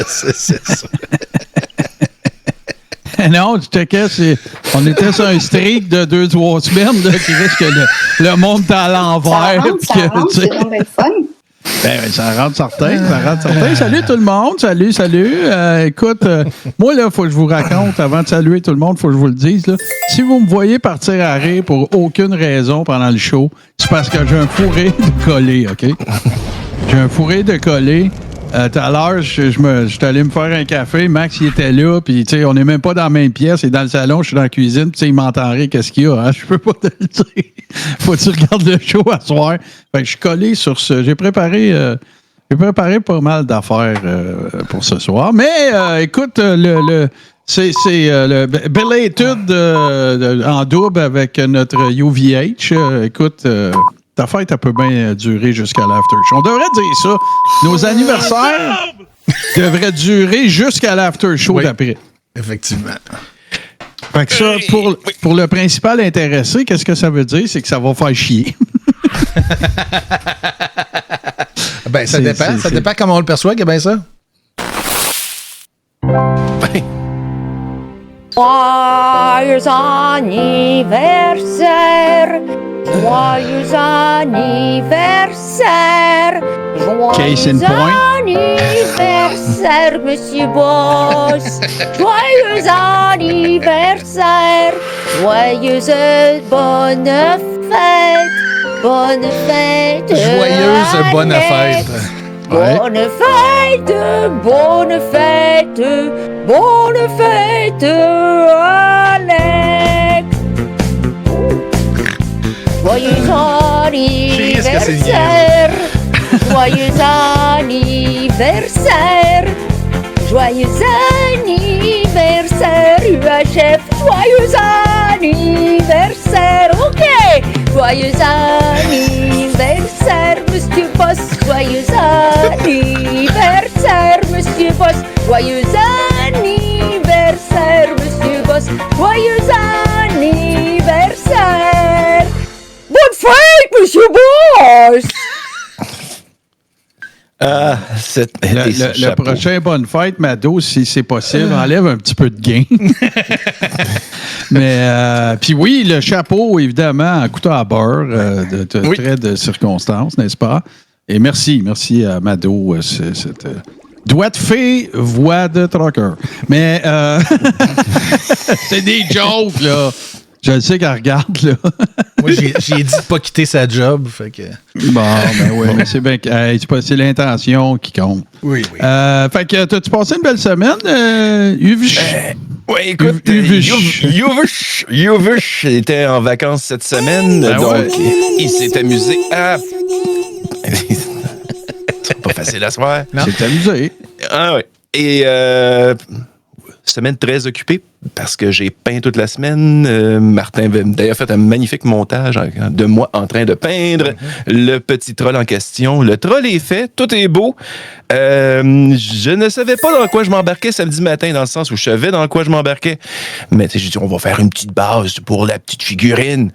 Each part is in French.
c'est ça. Non, tu checkais, on était sur un streak de 2-3 semaines là, qui risque que le monde est à l'envers. Ça rentre, c'est donc bien fun. Ben, ça rentre certain. Salut tout le monde. Salut. Écoute, moi, là, il faut que je vous raconte, avant de saluer tout le monde, il faut que je vous le dise. Là, si vous me voyez partir à rire pour aucune raison pendant le show, c'est parce que j'ai un fourré de coller, OK? J'ai un fourré de coller. Tout à l'heure, je suis allé me faire un café. Max, il était là, puis tu sais, on n'est même pas dans la même pièce. Il est dans le salon, je suis dans la cuisine, puis il m'entend rire. Qu'est-ce qu'il y a? Hein? Je peux pas te le dire. Faut que tu regardes le show à soir. Fait que je suis collé sur ce. J'ai préparé pas mal d'affaires pour ce soir. Mais écoute, c'est le Belated en double avec notre UVH. Écoute. Ta fête, elle peut bien durer jusqu'à l'after show. On devrait dire ça. Nos anniversaires devraient durer jusqu'à l'after show d'après. Effectivement. Fait que ça, pour le principal intéressé, qu'est-ce que ça veut dire? C'est que ça va faire chier. Ben, ça dépend. Ça dépend comment on le perçoit, que bien ça. Joyeux anniversaire, joyeux anniversaire, joyeux anniversaire, Monsieur Boss, joyeux anniversaire, joyeuse bonne fête, joyeuse bonne fête. Bonne fête, bonne fête, bonne fête, Alex. Joyeux anniversaire, joyeux anniversaire, joyeux anniversaire, UHF, joyeux anniversaire, OK. Joyeux anniversaire, Monsieur Boss, joyeux anniversaire, Monsieur Boss, joyeux anniversaire, Monsieur Boss, joyeux anniversaire. Bonne fête, Monsieur Boss! Le prochain bonne fête, Mado, si c'est possible, enlève un petit peu de gain. Mais, puis oui, le chapeau, évidemment, en couteau à beurre, de trait de circonstance, n'est-ce pas? Et merci à Mado, cette doigt de fée, voix de trucker. Mais, c'est des jokes, là. Je le sais qu'elle regarde, là. Moi, j'ai dit de pas quitter sa job, fait que... Bon, ben oui, mais c'est bien... c'est l'intention qui compte. Oui. Fait que, t'as-tu passé une belle semaine, Uvush? Oui, écoute, Uvush était en vacances cette semaine, donc il s'est amusé à... C'est pas facile à se voir. C'est amusé. Ah oui. Et... semaine très occupée parce que j'ai peint toute la semaine. Martin avait d'ailleurs fait un magnifique montage de moi en train de peindre le petit troll en question. Le troll est fait, tout est beau. Je ne savais pas dans quoi je m'embarquais samedi matin, dans le sens où je savais dans quoi je m'embarquais. Mais tu sais, j'ai dit, on va faire une petite base pour la petite figurine.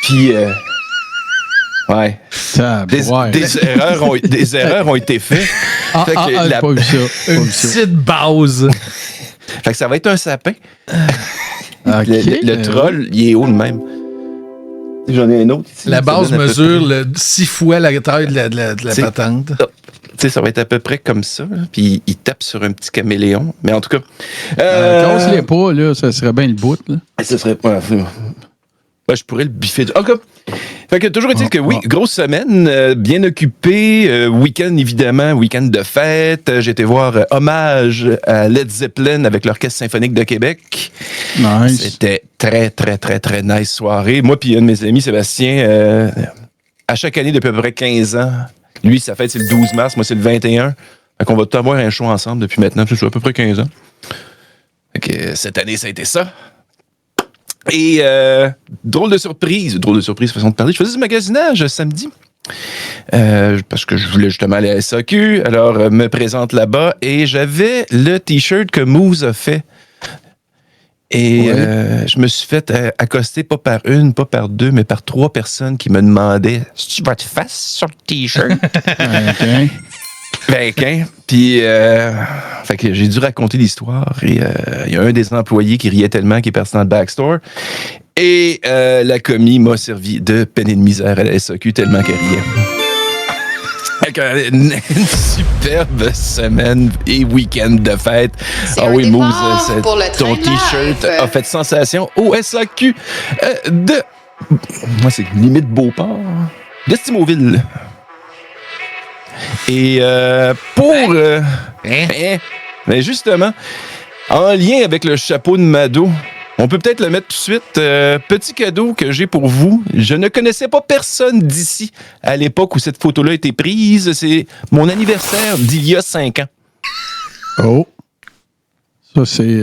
Puis... ouais. Des erreurs ont été faites. J'ai pas vu ça. Une petite base. Fait que ça va être un sapin. Okay. Le troll, il est haut de même. J'en ai un autre ici. La base mesure 6 fois la taille de la patente. Tu sais, ça va être à peu près comme ça. Là. Puis il tape sur un petit caméléon. Mais en tout cas... casse-les pas, là. Ça serait bien le bout, là. Ce serait pas... je pourrais le biffer. Fait que toujours est-il que oui, grosse semaine, bien occupée, week-end évidemment, week-end de fête. J'ai été voir Hommage à Led Zeppelin avec l'Orchestre symphonique de Québec. Nice. C'était très, très, très, très nice soirée. Moi puis un de mes amis, Sébastien, à chaque année depuis à peu près 15 ans, lui, sa fête c'est le 12 mars, moi c'est le 21. Fait qu'on va tout avoir un show ensemble depuis maintenant, c'est à peu près 15 ans. Fait que cette année, ça a été ça. Et drôle de surprise façon de parler. Je faisais du magasinage samedi parce que je voulais justement aller à SAQ. Alors, me présente là-bas et j'avais le T-shirt que Moose a fait. Et je me suis fait accoster pas par une, pas par deux, mais par 3 personnes qui me demandaient « C'est-tu votre face sur le T-shirt? » Puis, fait que j'ai dû raconter l'histoire. Et il y a un des employés qui riait tellement qu'il est parti dans le backstore. Et la commis m'a servi de peine de misère à la SAQ tellement qu'elle riait. Une superbe semaine et week-end de fête. C'est Ah un oui, Moose, départ pour le ton train T-shirt live. a fait sensation au SAQ moi, c'est limite Beauport. D'Estimauville. Et mais justement, en lien avec le chapeau de Mado, on peut peut-être le mettre tout de suite. Petit cadeau que j'ai pour vous. Je ne connaissais pas personne d'ici à l'époque où cette photo-là a été prise. C'est mon anniversaire d'il y a 5 ans. Oh. Ça, c'est...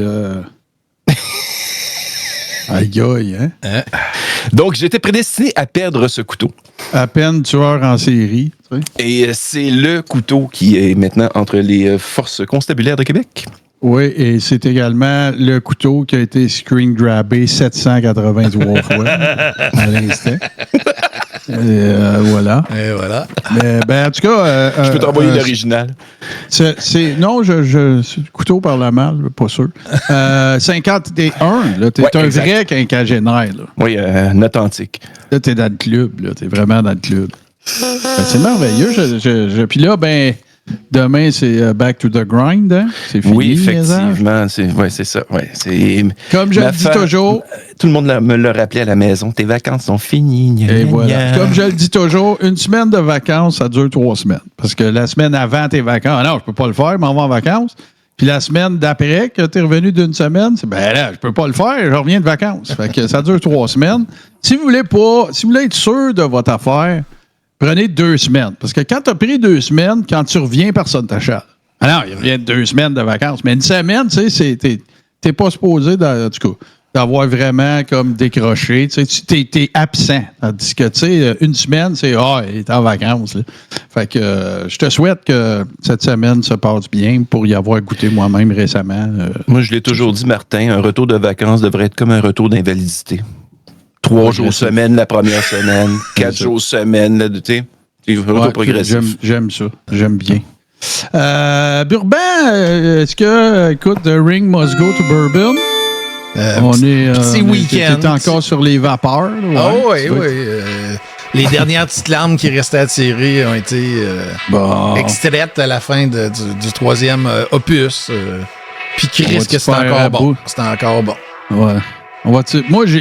Aïe, aïe, hein? Donc, j'étais prédestiné à perdre ce couteau. À peine tueur en série. Tu sais. Et c'est le couteau qui est maintenant entre les forces constabulaires de Québec. Oui, et c'est également le couteau qui a été screen grabé 783 fois à l'instant. Voilà. Et voilà. Mais, ben, en tout cas... Je peux t'envoyer l'original. Non, c'est le couteau par la malle, pas sûr. 51, là, t'es Ouais, un exact. vrai quinquagénaire, là. Oui, un authentique. Là, t'es dans le club, là. T'es vraiment dans le club. Ben, c'est merveilleux. Puis là, ben, demain, c'est back to the grind, hein? C'est fini, Oui, les heures. effectivement. C'est ça. Ouais, Comme je le dis toujours, Tout le monde me l'a rappelé à la maison. Tes vacances sont finies. Gna, et gna, voilà. gna. Comme je le dis toujours, une semaine de vacances, ça dure 3 semaines. Parce que la semaine avant tes vacances, non, je peux pas le faire, m'en vais en vacances. Puis la semaine d'après, que tu es revenu d'une semaine, c'est ben là, je peux pas le faire, je reviens de vacances. Fait que ça dure 3 semaines. Si vous voulez être sûr de votre affaire, prenez 2 semaines. Parce que quand tu as pris 2 semaines, quand tu reviens, personne t'achète. Ah non, il revient de 2 semaines de vacances. Mais une semaine, tu sais, t'es pas supposé, en tout cas, d'avoir vraiment comme décroché. Tu sais, t'es absent. Tandis que, tu sais, une semaine, c'est il est en vacances. Là. Fait que je te souhaite que cette semaine se passe bien pour y avoir goûté moi-même récemment. Moi, je l'ai toujours dit, Martin, un retour de vacances devrait être comme un retour d'invalidité. 3 jours semaine la première semaine, 4 jours semaine, là, tu sais. Retour progressif. J'aime ça. J'aime bien. Bourbon, est-ce que, écoute, The Ring Must Go to Bourbon? On est. Petit week-end. T'es encore sur les vapeurs. Là, Ah oui, tu oui. vois. Les dernières petites larmes qui restaient à tirer ont été Bon. extraites à la fin du 3e opus. Puis On Chris, va-tu que c'était faire encore à bon. bout? C'était encore bon. Ouais. Moi,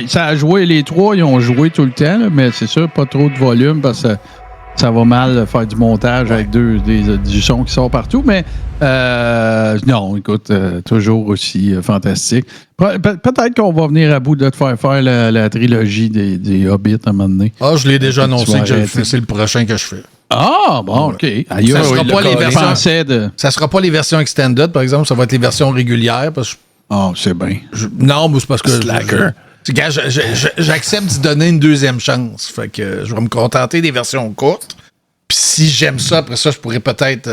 ça a joué, les 3, ils ont joué tout le temps, là, mais c'est sûr, pas trop de volume parce que ça va mal faire du montage avec du son qui sort partout. Mais non, écoute, toujours aussi fantastique. Peut-être qu'on va venir à bout de te faire la trilogie des Hobbits à un moment donné. Ah, je l'ai déjà annoncé que je le arrêter. fais. C'est le prochain que je fais. Ah, bon, OK. Aïe, Ça sera pas les versions- pensais de... Ça sera pas les versions extended, par exemple. Ça va être les versions régulières. Parce que Oh, c'est bien. non, mais c'est parce que... Slacker. Gars, j'accepte d'y donner une deuxième chance. Fait que je vais me contenter des versions courtes. Puis si j'aime ça, après ça, je pourrais peut-être...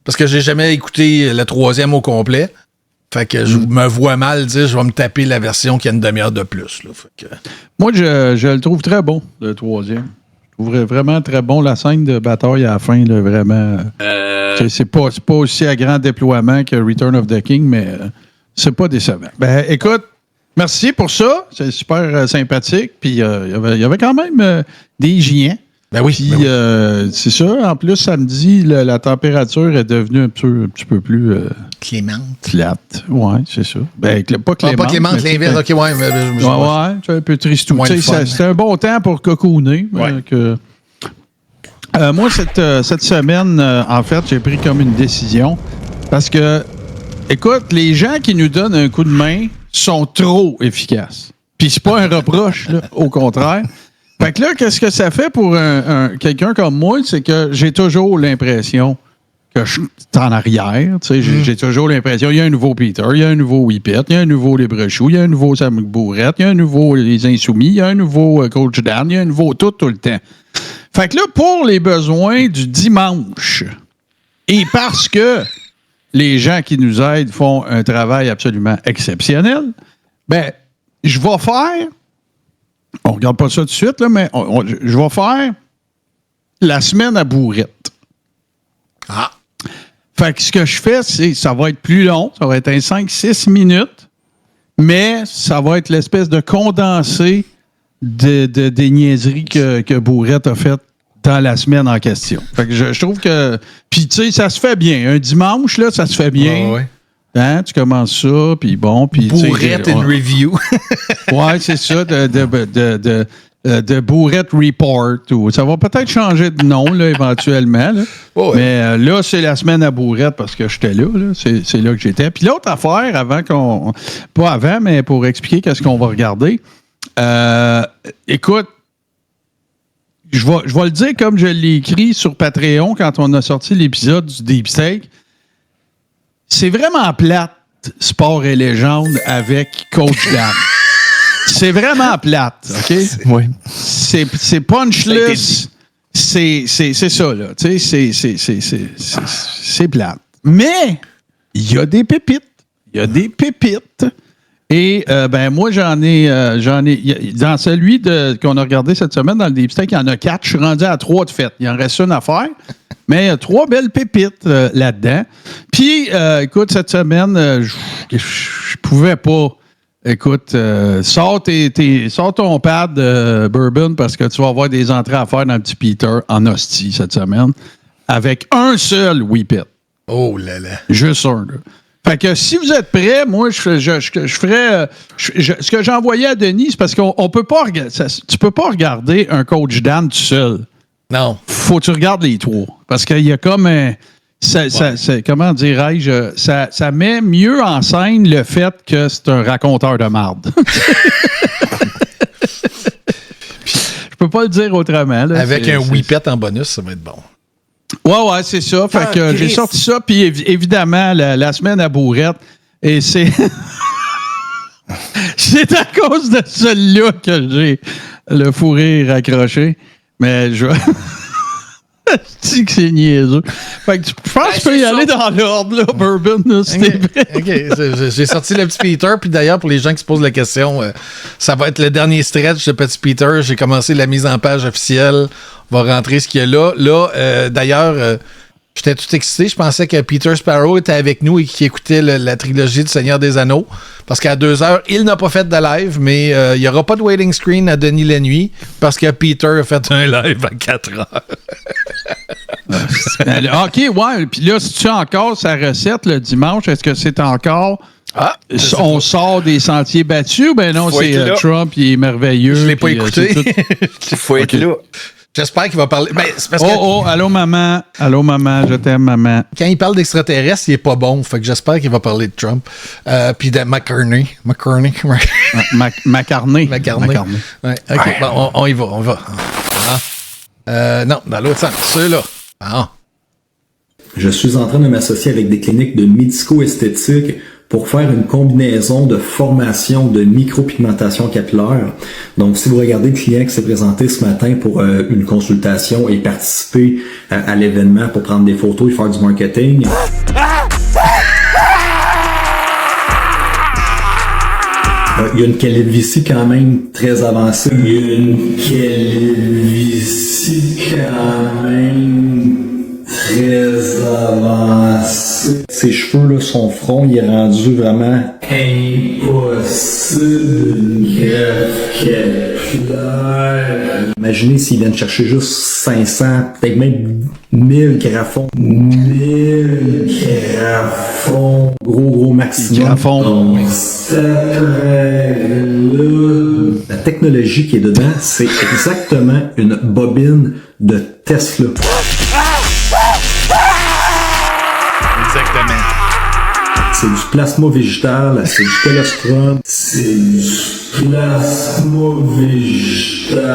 parce que j'ai jamais écouté le 3e au complet. Fait que je me vois mal dire je vais me taper la version qui a une demi-heure de plus. Là. Fait que... Moi, je le trouve très bon, le 3e. Je trouve vraiment très bon. La scène de bataille à la fin, là, vraiment... C'est pas aussi à grand déploiement que Return of the King, mais c'est pas décevant. Ben, écoute, merci pour ça. C'est super sympathique. Puis il y avait quand même des giants. Ben oui. Puis ben oui. c'est ça. En plus, samedi, la température est devenue un petit peu plus Clémente. plate. Ouais, c'est ça. Ben, pas Ah, Clémente. pas Clémente, mais l'inverse. OK, ouais. Ouais, c'est un peu triste. Moins de fun. C'était un bon temps pour cocooner. Ouais. Moi, cette semaine, en fait, j'ai pris comme une décision. Parce que, écoute, les gens qui nous donnent un coup de main sont trop efficaces. Puis c'est pas un reproche, là, au contraire. Fait que là, qu'est-ce que ça fait pour quelqu'un comme moi? C'est que j'ai toujours l'impression que je suis en arrière. Tu sais, j'ai toujours l'impression, il y a un nouveau Peter, il y a un nouveau Whippet, il y a un nouveau Les Brechou, il y a un nouveau Sam Bourrette, il y a un nouveau Les Insoumis, il y a un nouveau Coach Dan, il y a un nouveau tout le temps. Fait que là, pour les besoins du dimanche, et parce que les gens qui nous aident font un travail absolument exceptionnel, ben, je vais faire, on regarde pas ça tout de suite, là, mais je vais faire la semaine à Bourrette. Ah. Fait que ce que je fais, c'est ça va être plus long, ça va être un 5-6 minutes, mais ça va être l'espèce de condensé des niaiseries que Bourrette a faites dans la semaine en question. Fait que je trouve que... Puis, tu sais, ça se fait bien. Un dimanche, là, ça se fait bien. Ouais. Hein, tu commences ça, puis bon... Puis, Bourrette in review. Ouais, c'est ça, de Bourrette Report. Ou, ça va peut-être changer de nom, là, éventuellement. Là. Oh, ouais. Mais là, c'est la semaine à Bourrette parce que j'étais là. C'est là que j'étais. Puis l'autre affaire, avant qu'on... Pas avant, mais pour expliquer qu'est-ce qu'on va regarder. Écoute, je vais le dire comme je l'ai écrit sur Patreon quand on a sorti l'épisode du Deep Steak. C'est vraiment plate, Sport et Légende avec Coach Dan. C'est vraiment plate, OK? Oui. C'est punchless. C'est ça, là. Tu sais, c'est plate. Mais il y a des pépites. Il y a des pépites. Et moi, j'en ai dans celui qu'on a regardé cette semaine dans le Deep Steak, il y en a 4. Je suis rendu à 3 de fait. Il en reste une à faire. Mais il y a 3 belles pépites là-dedans. Puis, écoute, cette semaine, je pouvais pas. Écoute, sors ton pad de bourbon parce que tu vas avoir des entrées à faire dans le petit Peter en hostie cette semaine avec un seul whippet. Oh là là. Juste un, là. Fait que si vous êtes prêts, moi, je ferais... ce que j'ai envoyé à Denis, c'est parce qu'on peut pas regarder... Tu peux pas regarder un Coach Dan tout seul. Non. Faut que tu regardes les 3. Parce qu'il y a comme un... comment dirais-je? Ça met mieux en scène le fait que c'est un raconteur de marde. Je peux pas le dire autrement. Là. Avec un whippet en bonus, ça va être bon. Ouais, c'est ça. Fait que j'ai sorti ça, puis évidemment, la semaine à Bourrette, et c'est... c'est à cause de celui-là que j'ai le fou rire accroché. Mais je... Je dis que c'est niaiseux. Fait que je pense que tu peux y aller dans l'ordre, là, Bourbon, là, si t'es prêt. OK. J'ai sorti le petit Peter, puis d'ailleurs, pour les gens qui se posent la question, ça va être le dernier stretch de petit Peter. J'ai commencé la mise en page officielle. On va rentrer ce qu'il y a là. Là, d'ailleurs, j'étais tout excité. Je pensais que Peter Sparrow était avec nous et qu'il écoutait la trilogie du Seigneur des Anneaux. Parce qu'à 2h, il n'a pas fait de live, mais il n'y aura pas de waiting screen à Denis la nuit parce que Peter a fait un live à 4h. OK, ouais. Puis là, si tu as encore sa recette le dimanche, est-ce que c'est encore... on sort des sentiers battus? Ben non, c'est Trump, il est merveilleux. Je ne l'ai pas écouté. Il faut être là. J'espère qu'il va parler... Ben, c'est parce que... allô maman, je t'aime maman. Quand il parle d'extraterrestres, il est pas bon. Fait que j'espère qu'il va parler de Trump. Puis de McCartney. McCartney. Ouais, OK, bon, on y va. Non, dans l'autre sens. Ceux-là. Je suis en train de m'associer avec des cliniques de médico-esthétique pour faire une combinaison de formation de micropigmentation capillaire. Donc, si vous regardez le client qui s'est présenté ce matin pour une consultation et participer à l'événement pour prendre des photos et faire du marketing... Il y a une calvitie quand même très avancée. Ses cheveux, là, son front, il est rendu vraiment impossible une greffe capillaire. Imaginez s'ils viennent chercher juste 500, peut-être même 1000 graffons. 1000 graffons. Gros maximum. Donc, la technologie qui est dedans, c'est exactement une bobine de Tesla. Exactement. C'est du plasma végétal, c'est du colostrum, c'est du plasma végétal.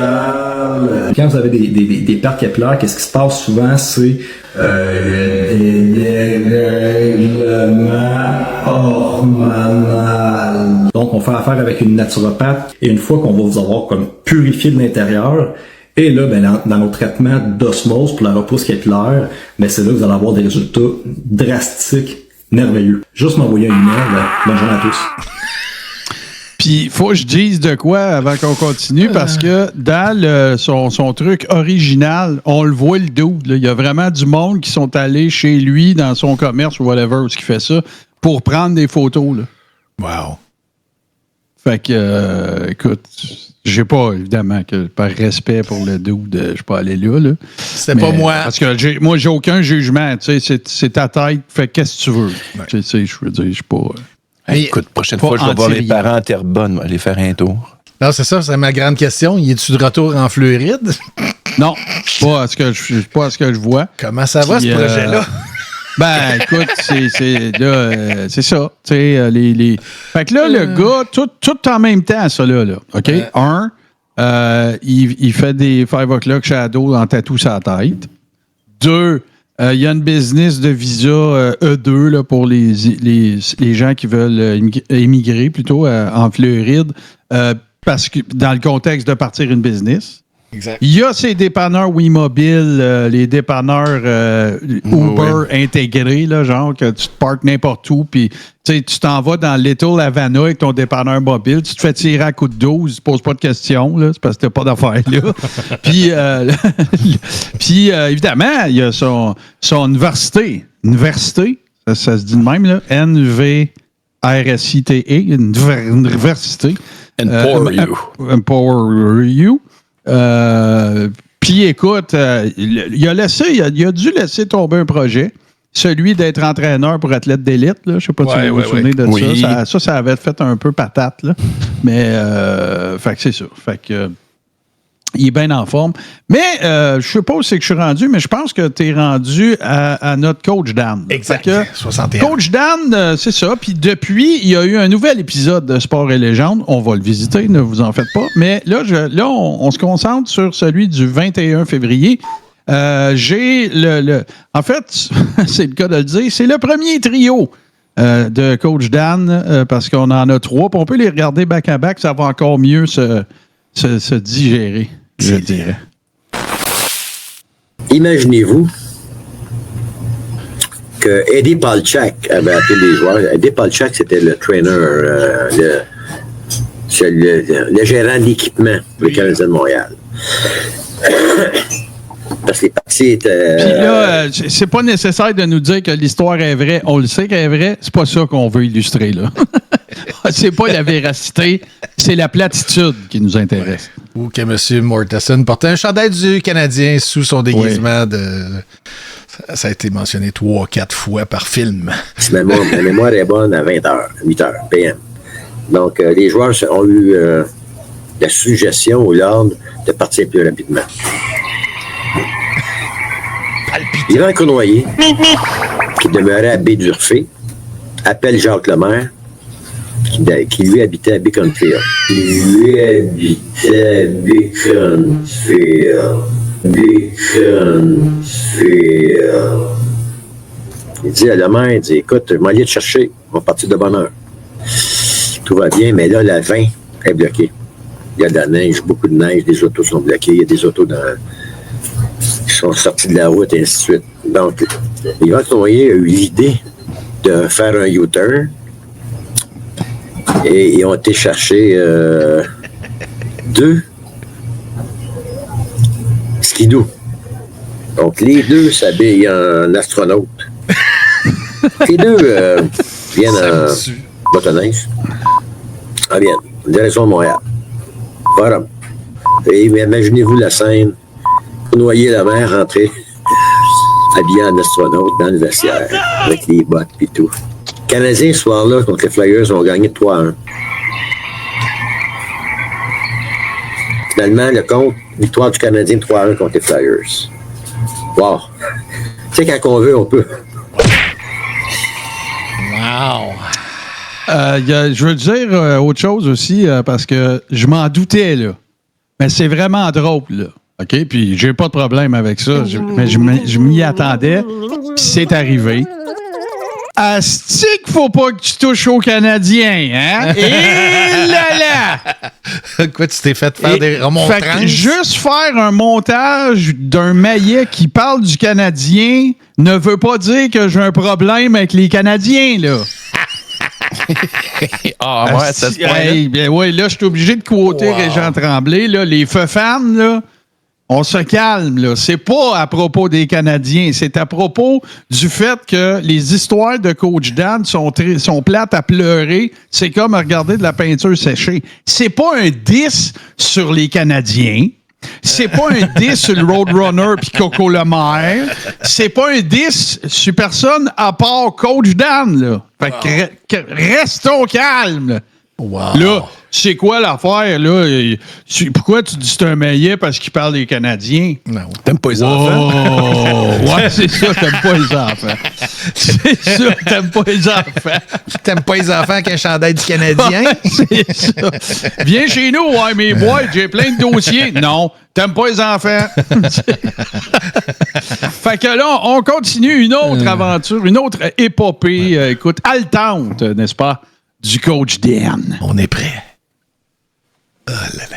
Quand vous avez des pertes capillaires, qu'est-ce qui se passe souvent, c'est des dérèglements hormonaux. Donc, on fait affaire avec une naturopathe et une fois qu'on va vous avoir comme purifié de l'intérieur, et là, ben, dans nos traitements d'osmose pour la repousse capillaire, ben, c'est là que vous allez avoir des résultats drastiques, merveilleux. Juste m'envoyer un email. Bonne journée à tous. Puis, il faut que je dise de quoi avant qu'on continue, parce que dans son truc original, on le voit le dude. Il y a vraiment du monde qui sont allés chez lui, dans son commerce ou whatever, où ce qui fait ça, pour prendre des photos. Là. Wow. Fait que, écoute, j'ai pas, évidemment, que par respect pour le dude, je suis pas allé là. C'était pas moi. Parce que moi, j'ai aucun jugement. Tu sais, c'est ta tête. Fait qu'est-ce que tu veux? Tu sais, je veux dire, je suis pas... Hey, écoute, prochaine fois, je vais voir mes parents à Terrebonne, aller faire un tour. Non, c'est ça, c'est ma grande question. Y es-tu de retour en Floride? Non, pas à ce que je vois. Comment ça va, ce projet-là? Ben, écoute, c'est ça. Tu sais, Fait que là, le gars, tout en même temps, ça là. OK? Il fait des 5 o'clock shadow en tatou sur la tête. 2, il y a une business de visa E2 là, pour les gens qui veulent émigrer plutôt en Floride, parce que dans le contexte de partir une business. Exact. Il y a ces dépanneurs WeMobile, les dépanneurs Uber intégrés, là, genre que tu te parques n'importe où, puis tu t'en vas dans Little Havana avec ton dépanneur mobile, tu te fais tirer à coup de 12, tu ne poses pas de questions, là, c'est parce que tu n'as pas d'affaires là. Puis, évidemment, il y a son université. Université, ça se dit de même, là, NVRSITE, une université. Empower You. Puis écoute, il a dû laisser tomber un projet, celui d'être entraîneur pour athlète d'élite. Là. Je sais pas si vous vous souvenez de ça. Ça avait fait un peu patate. Là. Mais fait que c'est ça. Fait que il est bien en forme. Mais je sais pas où c'est que je suis rendu, mais je pense que tu es rendu à notre coach Dan. Exact. 61. Coach Dan, c'est ça. Puis depuis, il y a eu un nouvel épisode de Sport et Légende. On va le visiter, ne vous en faites pas. Mais là, on se concentre sur celui du 21 février. J'ai en fait, c'est le cas de le dire, c'est le premier trio de Coach Dan, parce qu'on en a 3. Puis on peut les regarder back-à-back, ça va encore mieux se digérer, je dirais. Imaginez-vous que Eddie Palchak avait appelé les joueurs. Eddie Palchak, c'était le trainer, le gérant d'équipement pour les Canadiens de Montréal. Parce que les parties étaient... Puis là, c'est pas nécessaire de nous dire que l'histoire est vraie. On le sait qu'elle est vraie. C'est pas ça qu'on veut illustrer, là. C'est pas la véracité, c'est la platitude qui nous intéresse. Ou que M. Mortensen portait un chandail du Canadien sous son déguisement de... Ça a été mentionné 3-4 fois par film. Ma mémoire est bonne à 20h, 8h, PM. Donc, les joueurs ont eu la suggestion ou l'ordre de partir plus rapidement. Yvan Cournoyer, qui demeurait à Baie-d'Urfé, appelle Jacques Lemaire, qui lui habitait à Beaconfield. Il dit à Lemaire, il dit, écoute, je m'en allais te chercher, on va partir de bonne heure. Tout va bien, mais là, la 20 est bloquée. Il y a de la neige, beaucoup de neige, des autos sont bloqués, il y a des autos qui sont sortis de la route, et ainsi de suite. Donc, Yvan Cournoyer a eu l'idée de faire un U-turn et ils ont été chercher 2 skidoo. Donc, les 2 s'habillent en astronaute. Les 2 viennent en motoneige. Ah bien, direction de Montréal. Voilà. Et imaginez-vous la scène. Noyer la mer, rentrer habillé en astronaute dans le vestiaire, avec les bottes et tout. Les Canadiens, ce soir-là, contre les Flyers, ont gagné 3-1. Finalement, le compte, victoire du Canadien 3-1 contre les Flyers. Wow! Tu sais, quand on veut, on peut. Wow! Je veux dire autre chose aussi, parce que je m'en doutais, là. Mais c'est vraiment drôle, là. OK? Puis j'ai pas de problème avec ça. Mais je m'y attendais. Puis c'est arrivé. Asti qu'il faut pas que tu touches aux Canadiens, hein? Et là là! Quoi, tu t'es fait faire des remontrances? Juste faire un montage d'un maillet qui parle du Canadien ne veut pas dire que j'ai un problème avec les Canadiens, là. Ah, ouais, ça se Hey, bien, ouais, là, je suis obligé de quoter Régent Tremblay. Là, les feux fans, là, on se calme. Là. C'est pas à propos des Canadiens. C'est à propos du fait que les histoires de Coach Dan sont plates à pleurer. C'est comme regarder de la peinture séchée. C'est pas un 10 sur les Canadiens. C'est pas un 10 sur le Roadrunner puis Coco Lemaire. C'est pas un 10 sur personne à part Coach Dan. Là. Fait que restons calmes. Là. Wow. Là, c'est quoi l'affaire, là? Pourquoi tu dis que c'est un maillet parce qu'il parle des Canadiens? Non. T'aimes pas les enfants? Ouais, c'est ça, t'aimes pas les enfants. C'est ça, t'aimes pas les enfants. T'aimes pas les enfants avec un chandail du Canadien? C'est ça. Viens chez nous, ouais, mes boîtes, j'ai plein de dossiers. Non, t'aimes pas les enfants. Fait que là, on continue une autre aventure, une autre épopée, écoute, haletante, n'est-ce pas, du Coach Dan. On est prêt. Oh là là.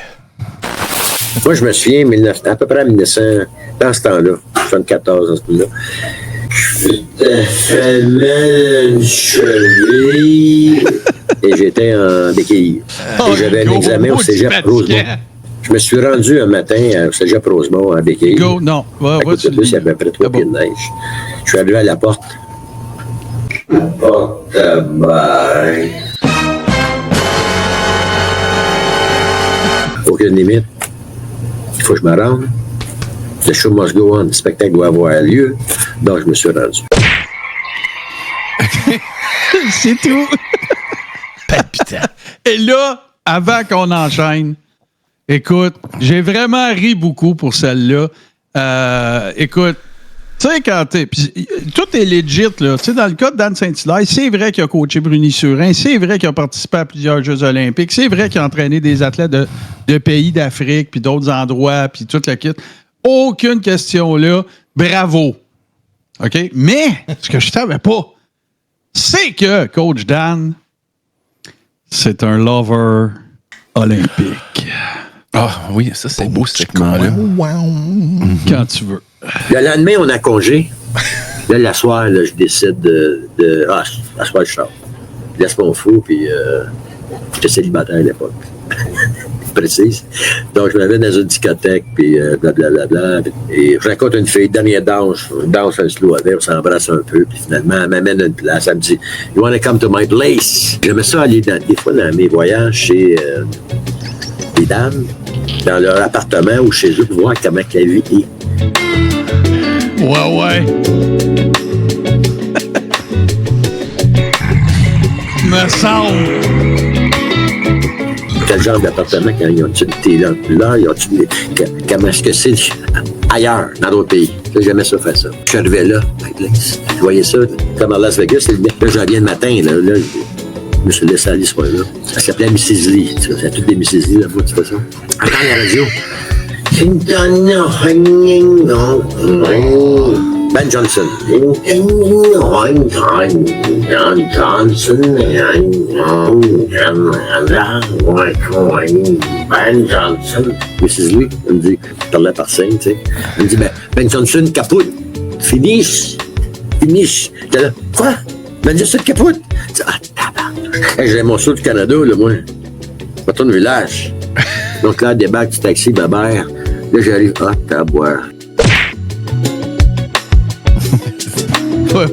Moi, je me souviens, à peu près en 1900, dans ce temps-là, 74, dans ce temps-là, je fait mal une cheville et j'étais en béquille. Et j'avais un examen au cégep Rosemont. Je me suis rendu un matin au cégep Rosemont en béquille. Go, non. À côté de plus, il y avait à peu près 3 pieds de neige. Je suis arrivé à la porte. Porte à bail. Aucune limite. Il faut que je me rende. The show must go on. Le spectacle doit avoir lieu. Donc, je me suis rendu. C'est tout. Palpitant. Et là, avant qu'on enchaîne, écoute, j'ai vraiment ri beaucoup pour celle-là. Écoute, tu sais, quand tout est legit, là. Tu sais, dans le cas de Dan Saint-Hilaire, c'est vrai qu'il a coaché Bruni Surin, c'est vrai qu'il a participé à plusieurs Jeux olympiques, c'est vrai qu'il a entraîné des athlètes de pays d'Afrique, puis d'autres endroits, puis toute la kit. Aucune question là. Bravo. OK? Mais, ce que je savais pas, c'est que Coach Dan, c'est un lover olympique. Ah oui, ça c'est beau ce segment-là. Quand tu veux. Le lendemain, on a congé. Là, la soirée, là, je décide la soirée, je sors. Je laisse mon fou, puis j'étais célibataire à l'époque. Précise. Donc, je me vais dans une discothèque, puis blablabla. Et je rencontre une fille, dernière danse, on danse un slow avec, on s'embrasse un peu, puis finalement, elle m'amène à une place. Elle me dit, You wanna come to my place? J'aimais ça aller des fois dans mes voyages chez des dames, dans leur appartement ou chez eux, pour voir comment la vie est. Ouais. Me semble. Quel genre d'appartement, quand ils ont-tu une télé en couleur, ils ont-tu comment est-ce que c'est ailleurs, dans d'autres pays. J'aimais ça faire ça. Je suis arrivé là, je voyais ça, comme à Las Vegas, là, je reviens le matin, là, je me suis laissé aller ce soir-là. Ça s'appelait Mrs. Lee. Il y a toutes des Mrs. Lee là-bas, tu fais ça. Entends la radio. Ben Johnson. Ben Johnson. Mrs. Lee, elle me dit, je parlais par scène, tu sais. Elle me dit, Ben Johnson capote. Finish. J'étais là, quoi? Ben Johnson capote. Ah, tabarnak. J'ai mon saut du Canada, là, moi. Je retourne au village. Donc là, débarque du taxi, ma mère. Là, j'arrive, boire.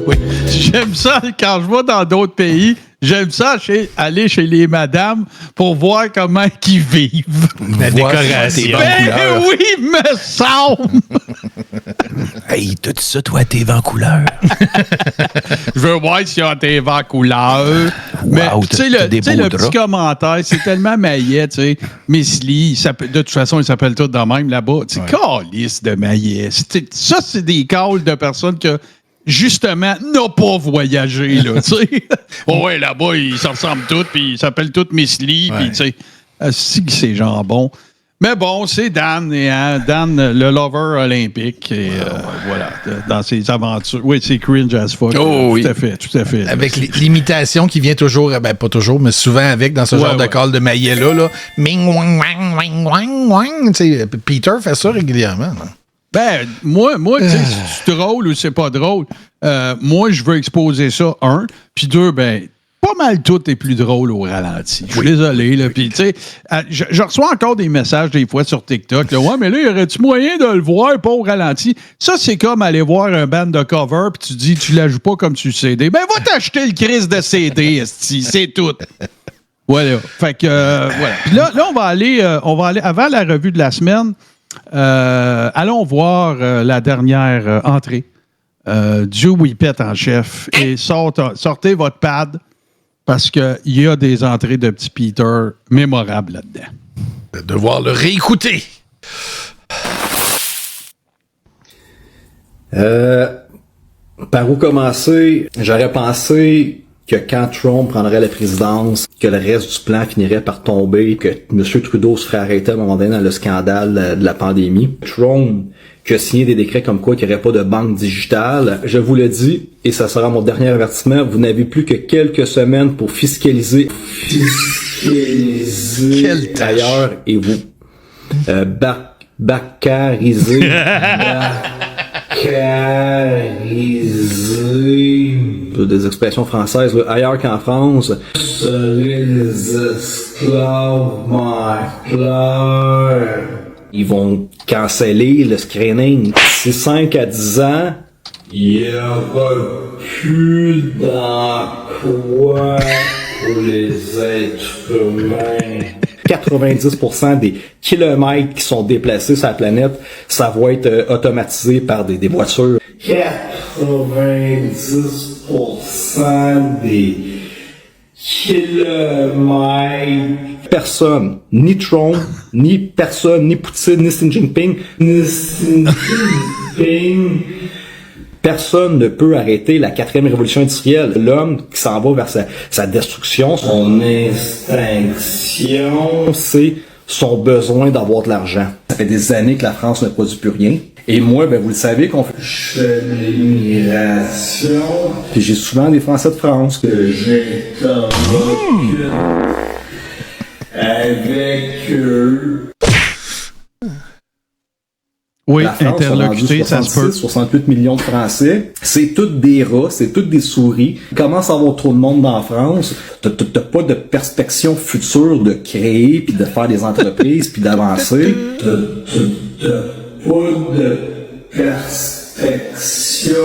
Oui. J'aime ça quand je vais dans d'autres pays. J'aime ça aller chez les madames pour voir comment ils vivent. La décoration. Ben oui, me semble! Hey, t'as dit ça, toi, tes vents couleur? Je veux voir s'il y a des vents couleurs. Mais Wow, tu sais, le petit commentaire, c'est tellement maillet, tu sais. Miss Lee, de toute façon, ils s'appellent tous de même là-bas. Tu sais, calice de maillet. Ça, c'est des calls de personnes que justement, n'a pas voyagé, là, tu sais. Ouais, là-bas, ils se ressemblent tous, puis ils s'appellent tous Miss Lee, puis tu sais, c'est jambon. Mais bon, c'est Dan, Dan, le lover olympique, et voilà, dans ses aventures. Oui, c'est cringe as fuck. Oh, oui. Tout à fait. Avec l'imitation qui vient toujours, ben pas toujours, mais souvent avec, dans ce genre de call de maillet-là, là. Ming, wang, wang, wang, wang, wang. Tu sais, Peter fait ça régulièrement, là. Ben, moi, tu sais, si c'est drôle ou c'est pas drôle, moi, je veux exposer ça, 1. Puis 2, ben, pas mal tout est plus drôle au ralenti. Je suis désolé. Là. Puis, tu sais, je reçois encore des messages des fois sur TikTok. Là, ouais, mais là, y aurait-tu moyen de le voir pas au ralenti? Ça, c'est comme aller voir un band de cover puis tu dis, tu la joues pas comme tu CD. Ben, va t'acheter le Chris de CD, esti, c'est tout. Voilà. Fait que, voilà. Puis là, on va aller, avant la revue de la semaine, allons voir la dernière entrée. Joe Whippet en chef. Et sortez votre pad parce qu'il y a des entrées de petit Peter mémorables là-dedans. De devoir le réécouter. Par où commencer? J'aurais pensé que quand Trump prendrait la présidence, que le reste du plan finirait par tomber, que M. Trudeau se ferait arrêter à un moment donné dans le scandale de la pandémie. Trump qui a signé des décrets comme quoi qu'il n'y aurait pas de banque digitale. Je vous le dis, et ça sera mon dernier avertissement, vous n'avez plus que quelques semaines pour fiscaliser ailleurs et vous baccariser des expressions françaises, là, ailleurs qu'en France, seraient les esclaves clairs. Ils vont canceller le screening. C'est 5 à 10 ans. Il n'y aura plus d'emploi pour les êtres humains. 90% des kilomètres qui sont déplacés sur la planète, ça va être automatisé par des voitures. 90% des kilomètres. Personne, ni Trump, ni personne, ni Poutine, ni Xi Jinping, personne ne peut arrêter la 4e révolution industrielle. L'homme qui s'en va vers sa destruction, son extinction, c'est son besoin d'avoir de l'argent. Ça fait des années que la France ne produit plus rien. Et moi, ben vous le savez qu'on fait l'immigration. Puis j'ai souvent des Français de France que j'interlocute avec eux. Oui, interlocuter, ça se peut. 68 millions de Français. C'est toutes des rats, c'est toutes des souris. Il commence à avoir trop de monde dans la France. T'as pas de perspective future de créer, puis de faire des entreprises, puis d'avancer. T'as pas de perspective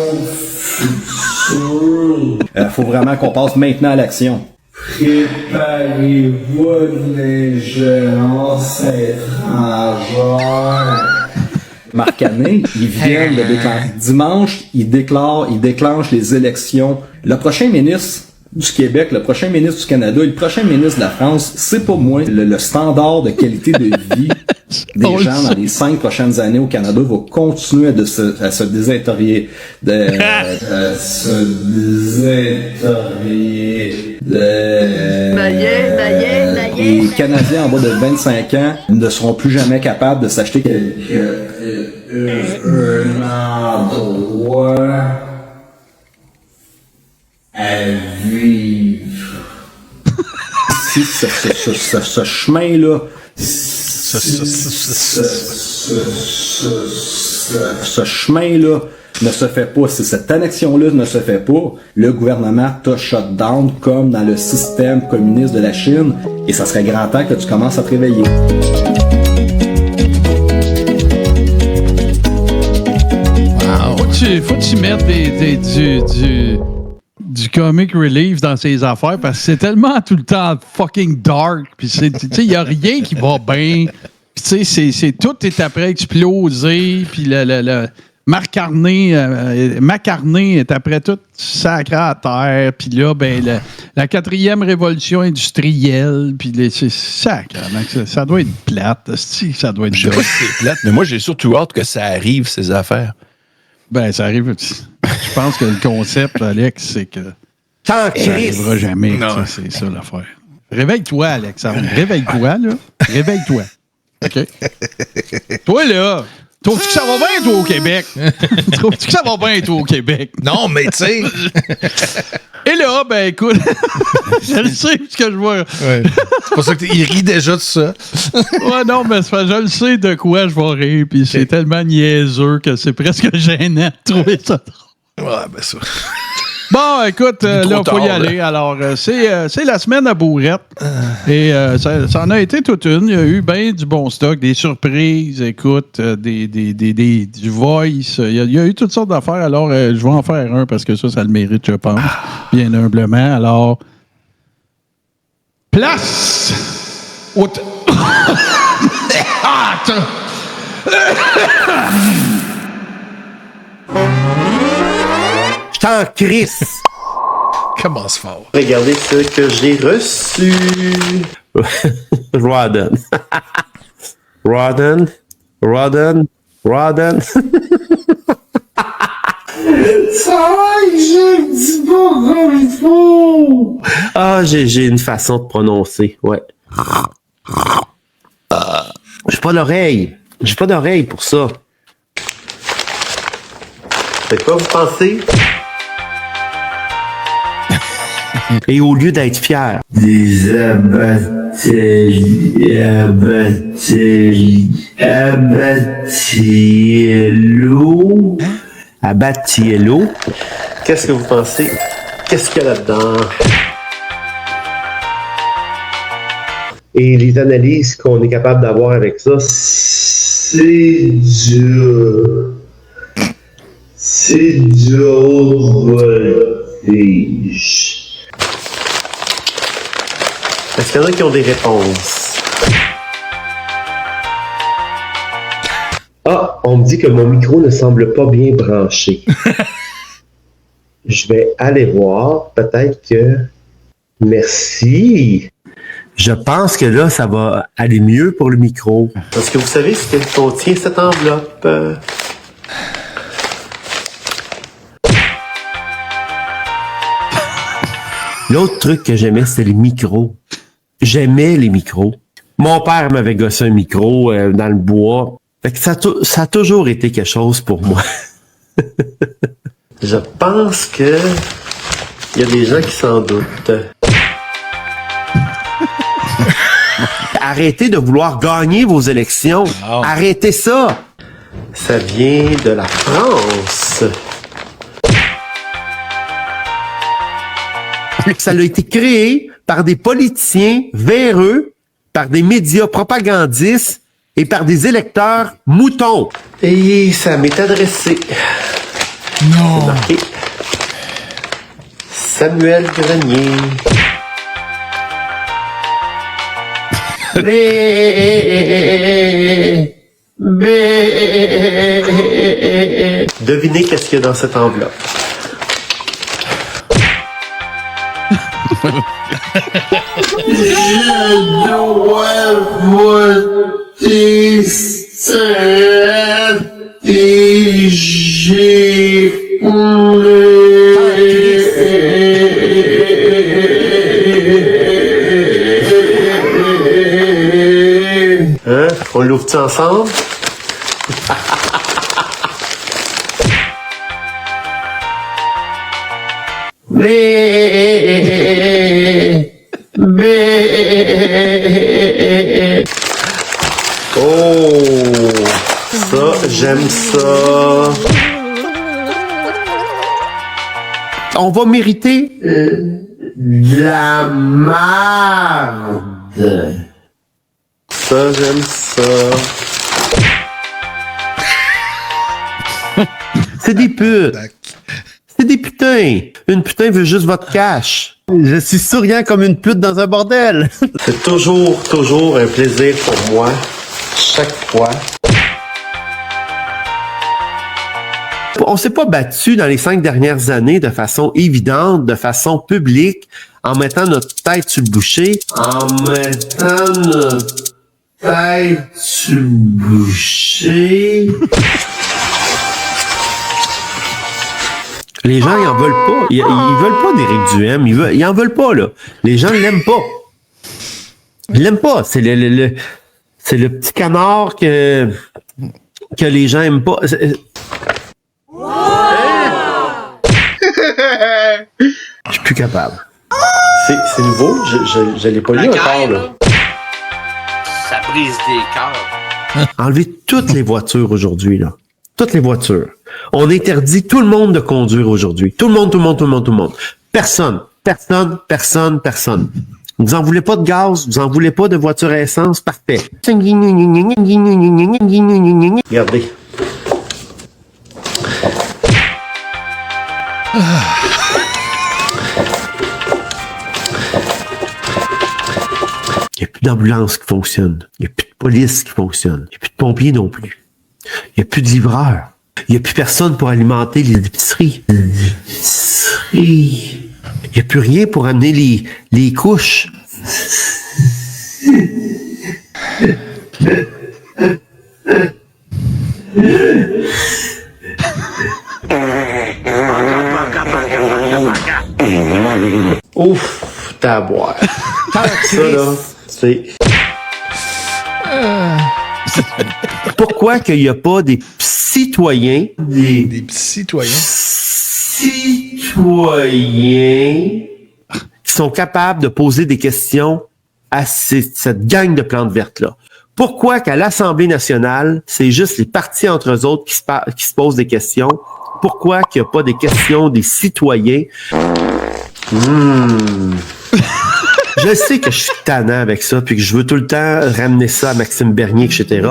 future. Faut vraiment qu'on passe maintenant à l'action. Préparez-vous l'ingérence étrangère. Marc Ané, ils viennent de déclencher. Dimanche, ils déclenchent les élections. Le prochain ministre du Québec, le prochain ministre du Canada et le prochain ministre de la France, c'est pour moi le standard de qualité de vie des gens dans les 5 prochaines années au Canada va continuer à se désintorier. Les Canadiens en bas de 25 ans ne seront plus jamais capables de s'acheter un endroit à vivre. Si ce chemin-là, ce chemin-là ne se fait pas, si cette annexion-là ne se fait pas, le gouvernement t'a shut down comme dans le système communiste de la Chine, et ça serait grand temps que tu commences à te réveiller. Faut que tu mettes du comic relief dans ses affaires parce que c'est tellement tout le temps fucking dark. Puis il n'y a rien qui va bien. Puis c'est tout est après explosé. Puis le McCartney est après tout sacré à terre. Puis là, ben la 4e révolution industrielle. Puis c'est sacré. Ça doit être plate. Ça doit être. Je sais pas si c'est plate, mais moi j'ai surtout hâte que ça arrive, ces affaires. Ben, ça arrive. Je pense que le concept, Alex, c'est que ça n'arrivera jamais. C'est ça l'affaire. Réveille-toi, Alexandre. Réveille-toi, là. Réveille-toi. OK? Toi, là. Trouves-tu que ça va bien, toi, au Québec? Trouves-tu que ça va bien, toi, au Québec? Non, mais tu sais. Et là, ben, écoute, je le sais, ce que je vois. Ouais. C'est pour ça qu'il rit déjà de ça. Ouais, non, mais je le sais de quoi je vais rire, puis c'est tellement niaiseux que c'est presque gênant de trouver ça drôle. Ouais, ben ça. Bon, Bon, écoute, là, il faut y aller. Alors, c'est la semaine à Bourrette. Et ça en a été toute une. Il y a eu bien du bon stock, des surprises, écoute, du voice. Il y a eu toutes sortes d'affaires. Alors, je vais en faire un parce que ça le mérite, je pense. Bien humblement. Alors, place au... Je t'en crisse. Commence fort. Regardez ce que j'ai reçu. Rodden. Rodden. Ça va, je dis pas comme il faut. Ah, j'ai une façon de prononcer, ouais. J'ai pas d'oreille. J'ai pas d'oreille pour ça. C'est quoi vous pensez? Et au lieu d'être fier, des abattiello. Qu'est-ce que vous pensez? Qu'est-ce qu'il y a là-dedans? Et les analyses qu'on est capable d'avoir avec ça, c'est du voltige. Est-ce qu'il y en a qui ont des réponses? Ah, on me dit que mon micro ne semble pas bien branché. Je vais aller voir. Peut-être que... Merci. Je pense que là, ça va aller mieux pour le micro. Est-ce que vous savez ce qu'elle contient, cette enveloppe? L'autre truc que j'aimais, c'était les micros. J'aimais les micros. Mon père m'avait gossé un micro dans le bois. Fait que ça a toujours été quelque chose pour moi. Je pense que il y a des gens qui s'en doutent. Arrêtez de vouloir gagner vos élections. Oh. Arrêtez ça. Ça vient de la France. Ça a été créé par des politiciens véreux, par des médias propagandistes et par des électeurs moutons. Et ça m'est adressé. Non. Marqué Samuel Grenier. Devinez qu'est-ce qu'il y a dans cette enveloppe. Je dois voter stratégique. Hein? On l'ouvre-tu ensemble? Oh, ça, j'aime ça. On va mériter de la merde. Ça, j'aime ça. C'est des putes. C'est des putains. Une putain veut juste votre cash. Je suis souriant comme une pute dans un bordel. C'est toujours un plaisir pour moi. Chaque fois. On s'est pas battu dans les 5 dernières années de façon évidente, de façon publique, en mettant notre tête sur le boucher. En mettant notre tête sur le boucher. Les gens, ils en veulent pas. Ils veulent pas d'Éric Duhem. Ils en veulent pas, là. Les gens ne l'aiment pas. Ils l'aiment pas. C'est le petit canard que les gens aiment pas. Je suis plus capable. C'est nouveau. Je l'ai pas lu encore, là. Ça brise des cœurs. Enlever toutes les voitures aujourd'hui, là. Toutes les voitures. On interdit tout le monde de conduire aujourd'hui. Tout le monde. Personne. Vous en voulez pas de gaz, vous en voulez pas de voiture à essence, parfait. Regardez. Il n'y a plus d'ambulance qui fonctionne. Il n'y a plus de police qui fonctionne. Il n'y a plus de pompiers non plus. Il n'y a plus de livreurs. Il n'y a plus personne pour alimenter les épiceries. Il n'y a plus rien pour amener les couches. Ouf, taboire. Ça, là, c'est... Pourquoi qu'il n'y a pas des citoyens... Des petits citoyens. Citoyens qui sont capables de poser des questions à cette gang de plantes vertes-là. Pourquoi qu'à l'Assemblée nationale, c'est juste les partis entre eux autres qui se posent des questions? Pourquoi qu'il n'y a pas des questions des citoyens? Je sais que je suis tannant avec ça, puis que je veux tout le temps ramener ça à Maxime Bernier, etc.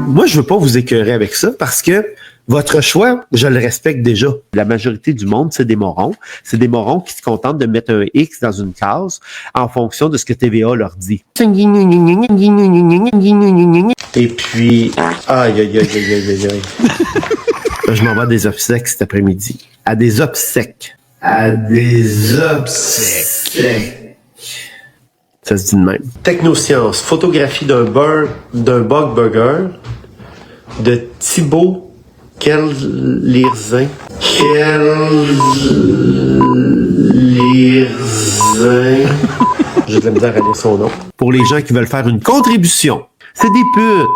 Moi, je veux pas vous écœurer avec ça parce que votre choix, je le respecte déjà. La majorité du monde, c'est des morons. C'est des morons qui se contentent de mettre un X dans une case en fonction de ce que TVA leur dit. Et puis, aïe. Je m'en vais à des obsèques cet après-midi. À des obsèques. Ça se dit de même. Technosciences, photographie d'un bug burger de Thibaut Kellirzin. J'ai de la misère à lire son nom. Pour les gens qui veulent faire une contribution. C'est des putes.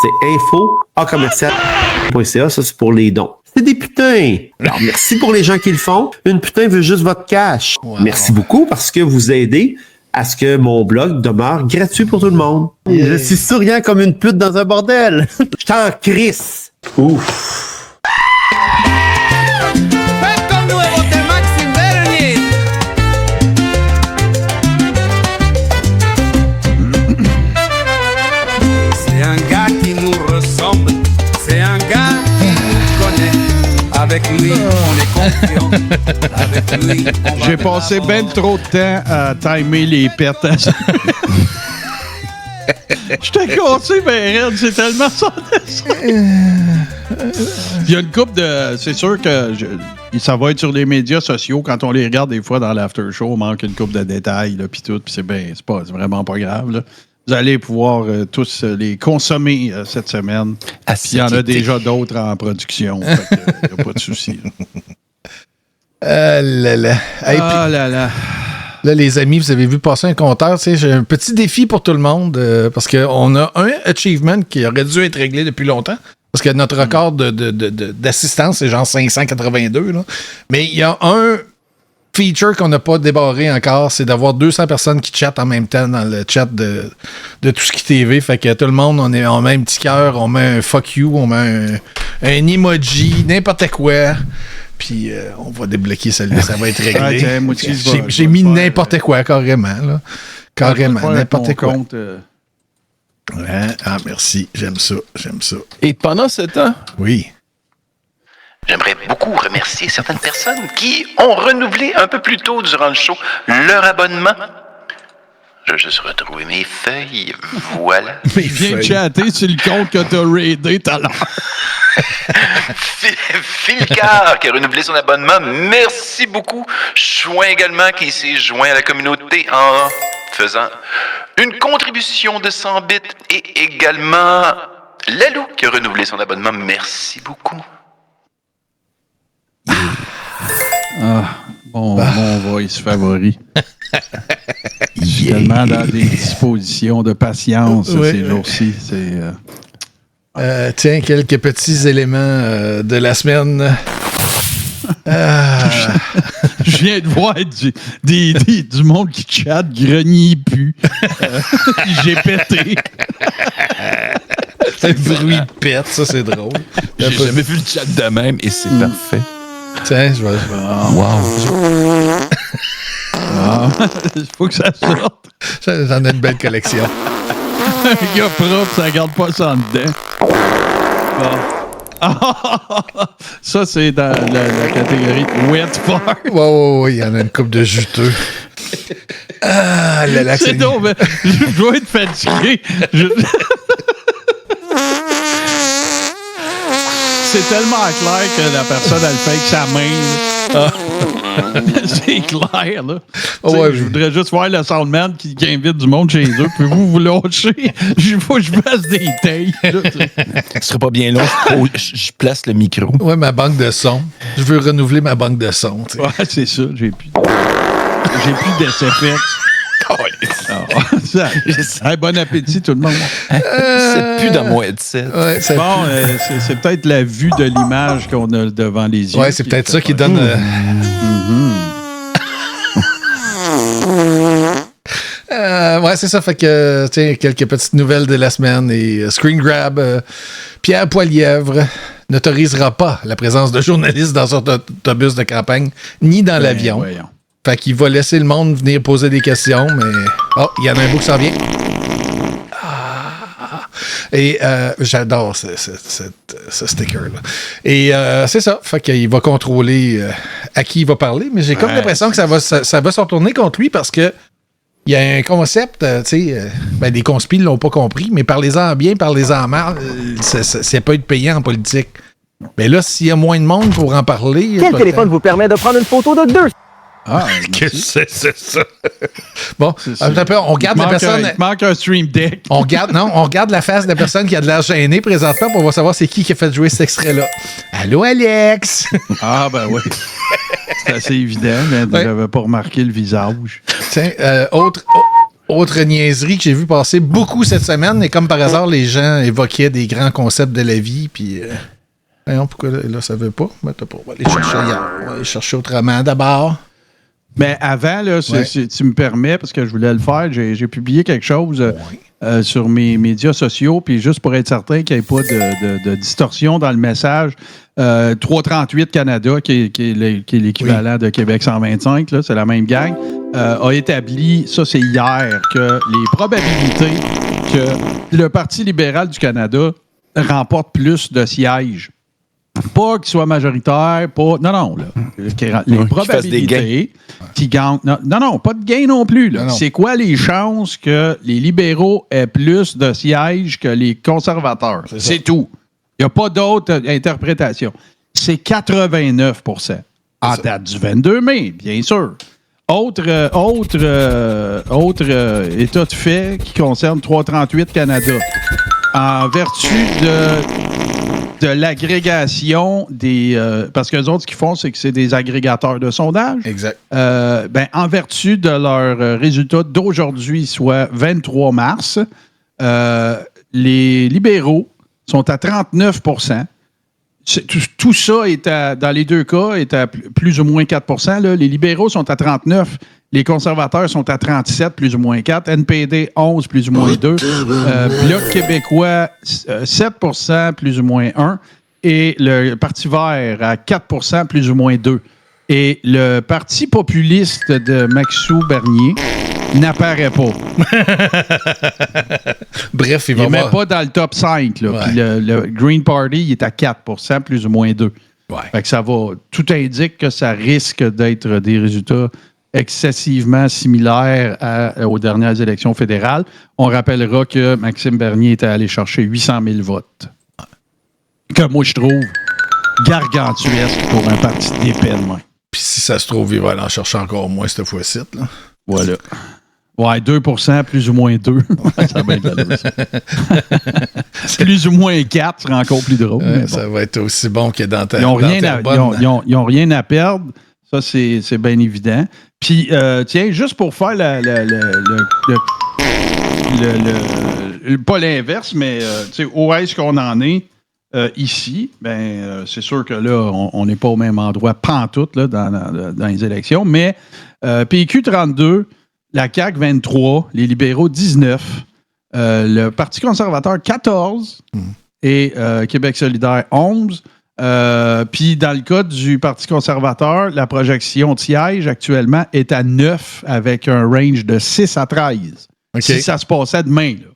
C'est info@commercial.ca. Ça, c'est pour les dons. C'est des putains. Alors, merci pour les gens qui le font. Une putain veut juste votre cash. Wow. Merci beaucoup parce que vous aidez à ce que mon blog demeure gratuit pour tout le monde. Oui. Je suis souriant comme une pute dans un bordel. Je t'en crisse. Ouf. C'est un gars qui nous ressemble. C'est un gars qui nous connaît. Avec lui, on est confiant. Avec lui, on J'ai passé ben trop de temps à timer les pertes. Je t'ai cassé, ben raide, c'est tellement ça. Il y a une couple de... C'est sûr que ça va être sur les médias sociaux. Quand on les regarde des fois dans l'after show, on manque une couple de détails, là, puis tout. Puis c'est vraiment pas grave, là. Vous allez pouvoir tous les consommer cette semaine. Puis il y en a déjà d'autres en production. Il n'y a pas de souci. Là. Là, les amis, vous avez vu passer un compteur. J'ai un petit défi pour tout le monde parce qu'on a un achievement qui aurait dû être réglé depuis longtemps. Parce que notre record d'assistance, c'est genre 582. Là. Mais il y a un feature qu'on n'a pas débarré encore, c'est d'avoir 200 personnes qui chattent en même temps dans le chat de tout ce qui TV. Fait que tout le monde, on met un petit cœur, on met un fuck you, on met un emoji, n'importe quoi. Puis on va débloquer celle-là, ça va être réglé. J'ai mis n'importe quoi, carrément. Là. Carrément, n'importe quoi. Ouais, merci, j'aime ça. Et pendant ce temps... Oui. J'aimerais beaucoup remercier certaines personnes qui ont renouvelé un peu plus tôt durant le show leur abonnement. Je vais juste retrouver mes feuilles. Voilà. Mais viens chatter sur le compte que t'as raidé tout à l'heure. Philcar qui a renouvelé son abonnement. Merci beaucoup. Chouin également qui s'est joint à la communauté en faisant une contribution de 100 bits. Et également Lalou qui a renouvelé son abonnement. Merci beaucoup. Mon voice favori. Je suis tellement dans des dispositions de patience ces jours-ci. Tiens, quelques petits éléments de la semaine. Je Je viens de voir du monde qui chatte, grenier pu. J'ai pété. C'est le bruit de pète, ça, c'est drôle. J'ai jamais vu le chat de même et c'est parfait. Tiens, je vais. Wow. Il faut que ça sorte. J'en ai une belle collection. Un gars propre, ça garde pas ça en dedans. Bon. Ça, c'est dans la catégorie wet fart. Ouais, il y en a une coupe de juteux. Ah, le lac c'est donc, mais je dois être fatigué. C'est tellement clair que la personne, elle fait avec sa main. C'est clair, là. Je voudrais juste voir le soundman qui invite du monde chez eux. Pouvez-vous vous lâcher? Il faut que je fasse des tailles. Ce serait pas bien long. Je place le micro. Ouais, ma banque de son. Je veux renouveler ma banque de son. Ouais, c'est ça. J'ai plus de SFX. Bon appétit, tout le monde. C'est plus dans mon headset. Ouais, bon, c'est peut-être la vue de l'image qu'on a devant les yeux. Ouais, c'est peut-être ça qui donne... ouais, c'est ça. Fait que, tiens, quelques petites nouvelles de la semaine. Et Screen Grab, Pierre Poilièvre n'autorisera pas la présence de journalistes dans son autobus de campagne, ni dans l'avion. Voyons. Fait qu'il va laisser le monde venir poser des questions, mais... Oh, il y en a un bout qui s'en vient. Et j'adore ce sticker-là. Et c'est ça. Fait qu'il va contrôler à qui il va parler, mais j'ai comme l'impression que ça va se retourner contre lui parce que il y a un concept, tu sais, des conspires ne l'ont pas compris, mais parlez-en bien, parlez-en mal, c'est pas être payant en politique. Mais là, s'il y a moins de monde pour en parler... Quel téléphone vous permet de prendre une photo de 2? Qu'est-ce que c'est ça? Bon, on garde la personne. Il manque un stream deck. On garde la face de la personne qui a de l'air gênée présentement pour voir savoir c'est qui a fait jouer cet extrait-là. Allô, Alex? Ah, ben oui. C'est assez évident, mais je n'avais pas remarqué le visage. Tiens, autre niaiserie que j'ai vu passer beaucoup cette semaine, et comme par hasard, les gens évoquaient des grands concepts de la vie, puis. Voyons, pourquoi là, ça veut pas? On va aller chercher ailleurs. On va aller chercher autrement d'abord. Mais avant, là, si tu me permets, parce que je voulais le faire, j'ai publié quelque chose sur mes médias sociaux, puis juste pour être certain qu'il n'y ait pas de distorsion dans le message, 338 Canada, qui est l'équivalent de Québec 125, là, c'est la même gang, a établi, ça c'est hier, que les probabilités que le Parti libéral du Canada remporte plus de sièges. Pas qu'il soit majoritaire, pas. Non, là. Les probabilités qui gagnent. Non, pas de gain non plus. Là. C'est quoi les chances que les libéraux aient plus de sièges que les conservateurs? C'est tout. Il n'y a pas d'autre interprétation. C'est 89 en date du 22 mai, bien sûr. Autre état de fait qui concerne 338 Canada. En vertu de l'agrégation des... parce que les autres, ce qu'ils font, c'est que c'est des agrégateurs de sondage. Exact. En vertu de leurs résultats d'aujourd'hui, soit 23 mars, les libéraux sont à 39 %. Tout ça est dans les deux cas est à plus ou moins 4 % là. Les libéraux sont à 39 %. Les conservateurs sont à 37, plus ou moins 4. NPD, 11, plus ou moins 2. Bloc québécois, 7 %, plus ou moins 1. Et le Parti vert à 4 %, plus ou moins 2. Et le Parti populiste de Maxou Bernier n'apparaît pas. Bref, il n'est même pas dans le top 5. Là. Ouais. Puis le Green Party, il est à 4 %, plus ou moins 2. Ouais. Fait que ça va. Tout indique que ça risque d'être des résultats excessivement similaires aux dernières élections fédérales. On rappellera que Maxime Bernier était allé chercher 800 000 votes. Que moi, je trouve gargantuesque pour un parti d'épais de main. Puis si ça se trouve, il va aller en chercher encore moins cette fois-ci. Là. Voilà. Ouais, 2 %, plus ou moins 2. Ça va être là, ça. Plus ou moins 4, ce sera encore plus drôle. Bon. Ça va être aussi bon que dans ta Ils n'ont rien à perdre. Ça, c'est bien évident. Puis, tiens, juste pour faire pas l'inverse, mais où est-ce qu'on en est? ici, c'est sûr que là, on n'est pas au même endroit pantoute là, dans les élections, mais PQ 32, la CAQ 23, les libéraux 19, le Parti conservateur 14 et Québec solidaire 11. Puis dans le cas du Parti conservateur, la projection de siège actuellement est à 9 avec un range de 6 à 13. Okay. Si ça se passait demain, là.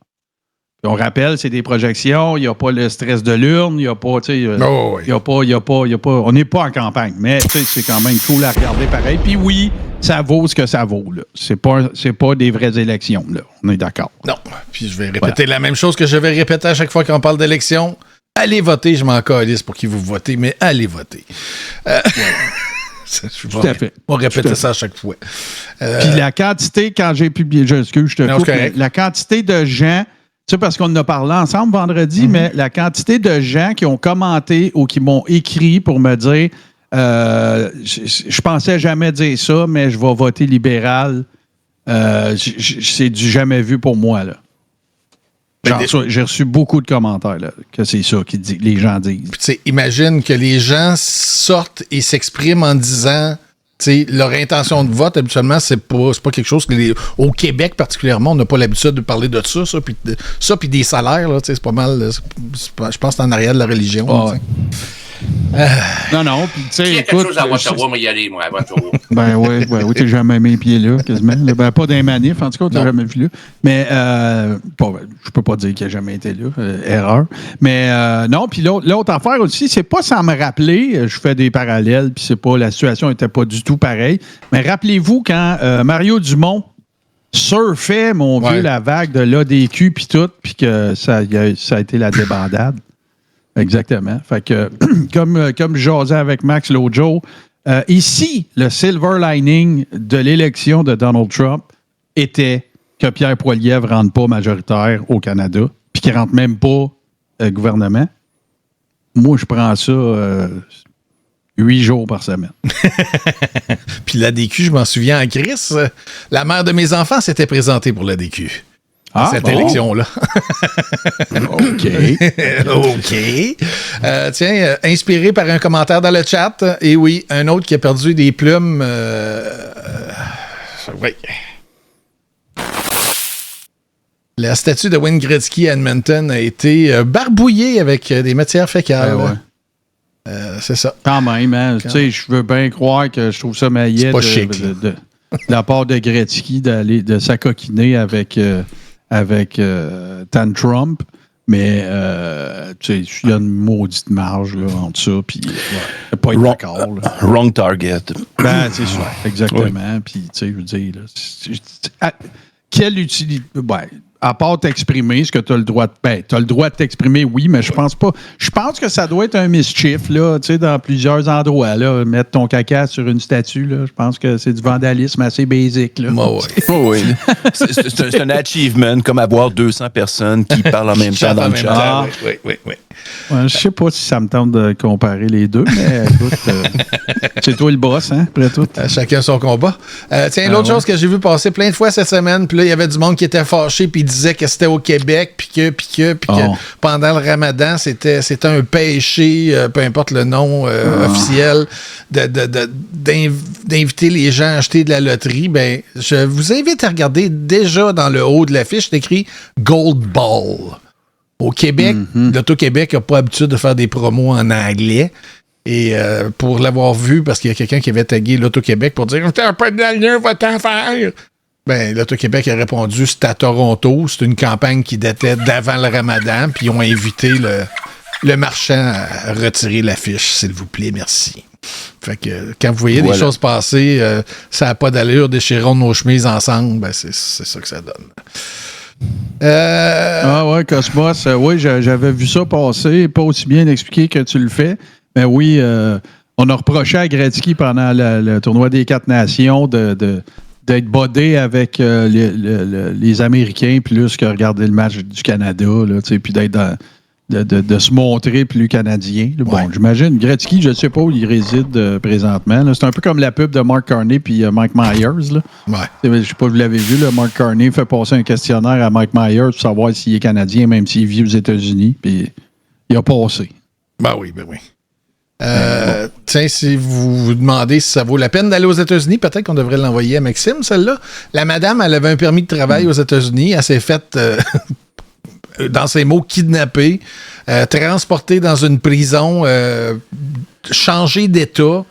On rappelle, c'est des projections, il n'y a pas le stress de l'urne, il n'y a pas, tu sais, on n'est pas en campagne, mais c'est quand même cool à regarder pareil. Puis oui, ça vaut ce que ça vaut, là. C'est pas des vraies élections, là. On est d'accord. Non. Puis je vais répéter la même chose que je vais répéter à chaque fois qu'on parle d'élections. Allez voter, je m'en calisse pour qui vous votez, mais allez voter. Tout à fait. On répète ça à chaque fois. Puis la quantité, quand j'ai publié, je te coupe, la quantité de gens, tu sais, parce qu'on en a parlé ensemble vendredi, mais la quantité de gens qui ont commenté ou qui m'ont écrit pour me dire je pensais jamais dire ça, mais je vais voter libéral, c'est du jamais vu pour moi, là. J'ai reçu beaucoup de commentaires là, que c'est ça que les gens disent. Puis, imagine que les gens sortent et s'expriment en disant leur intention de vote, habituellement, c'est pas quelque chose que au Québec particulièrement, on n'a pas l'habitude de parler de ça, puis des salaires, là, c'est pas mal. Je pense que c'est en arrière de la religion. Oh, non, puis tu sais, écoute... quelque chose à Ottawa, moi y aller, moi, à Ottawa. Oui, t'as jamais mis les pieds là, quasiment. Pas d'un manif, en tout cas, t'as jamais vu là. Mais, je peux pas dire qu'il a jamais été là, erreur. Mais, non, puis l'autre affaire aussi, c'est pas sans me rappeler, je fais des parallèles, puis la situation était pas du tout pareille, mais rappelez-vous quand Mario Dumont surfait, mon vieux, la vague de l'ADQ puis tout, puis que ça a été la débandade. Exactement. Fait que, comme je jasais avec Max l'autre jour, ici, le silver lining de l'élection de Donald Trump était que Pierre Poilievre ne rentre pas majoritaire au Canada, puis qu'il ne rentre même pas gouvernement. Moi, je prends ça 8 jours par semaine. Puis l'ADQ, je m'en souviens en crise. La mère de mes enfants s'était présentée pour l'ADQ. Cette élection-là. OK. Tiens, inspiré par un commentaire dans le chat, et oui, un autre qui a perdu des plumes. Oui. La statue de Wayne Gretzky à Edmonton a été barbouillée avec des matières fécales. C'est ça. Quand même, hein. Tu sais, je veux bien croire que je trouve ça maillet de la part de Gretzky de s'acoquiner avec Tan Trump, mais tu sais, il y a une maudite marge là, entre ça, puis pas être d'accord. Wrong target. C'est ça, exactement. Puis, tu sais, je veux dire, là, quelle utilité... à part t'exprimer, ce que tu as le droit de... tu as le droit de t'exprimer, oui, mais je pense pas... Je pense que ça doit être un mischief, là, tu sais, dans plusieurs endroits, là. Mettre ton caca sur une statue, là, je pense que c'est du vandalisme assez basique, là. Oui. C'est un achievement, comme avoir 200 personnes qui parlent en même temps dans le chat. Oui. Je sais pas si ça me tente de comparer les deux, mais écoute, c'est toi le boss, hein, après tout. Chacun son combat. Tiens, l'autre chose que j'ai vu passer plein de fois cette semaine, puis là, il y avait du monde qui était fâché, puis il disait que c'était au Québec, puis que pendant le Ramadan, c'était un péché, peu importe le nom officiel, d'inviter les gens à acheter de la loterie. Ben, je vous invite à regarder déjà dans le haut de l'affiche, c'est écrit Gold Ball. Au Québec, l'Auto-Québec n'a pas l'habitude de faire des promos en anglais. Et pour l'avoir vu, parce qu'il y a quelqu'un qui avait tagué l'Auto-Quéque pour dire « T'as pas de l'allure, va-t'en faire! » Ben, l'Auto-Québec a répondu « C'est à Toronto. C'est une campagne qui datait d'avant le Ramadan. » Puis ils ont invité le marchand à retirer l'affiche. S'il vous plaît, merci. Fait que quand vous voyez des choses passer, ça n'a pas d'allure, déchirons nos chemises ensemble, ben c'est ça que ça donne. Cosmos, oui, j'avais vu ça passer, pas aussi bien expliqué que tu le fais. Mais oui, on a reproché à Gretzky pendant le tournoi des 4 Nations d'être bodé avec les Américains plus que regarder le match du Canada, là, puis d'être de se montrer plus canadien. Là. Bon, j'imagine, Gretzky, je ne sais pas où il réside présentement. Là. C'est un peu comme la pub de Mark Carney puis Mike Myers. Là. Je ne sais pas si vous l'avez vu, là, Mark Carney fait passer un questionnaire à Mike Myers pour savoir s'il est canadien, même s'il vit aux États-Unis. Puis il a passé. Ben oui. Tiens, si vous vous demandez si ça vaut la peine d'aller aux États-Unis, peut-être qu'on devrait l'envoyer à Maxime, celle-là. La madame, elle avait un permis de travail aux États-Unis. Elle s'est faite, dans ses mots, kidnappée, transportée dans une prison, changée d'état.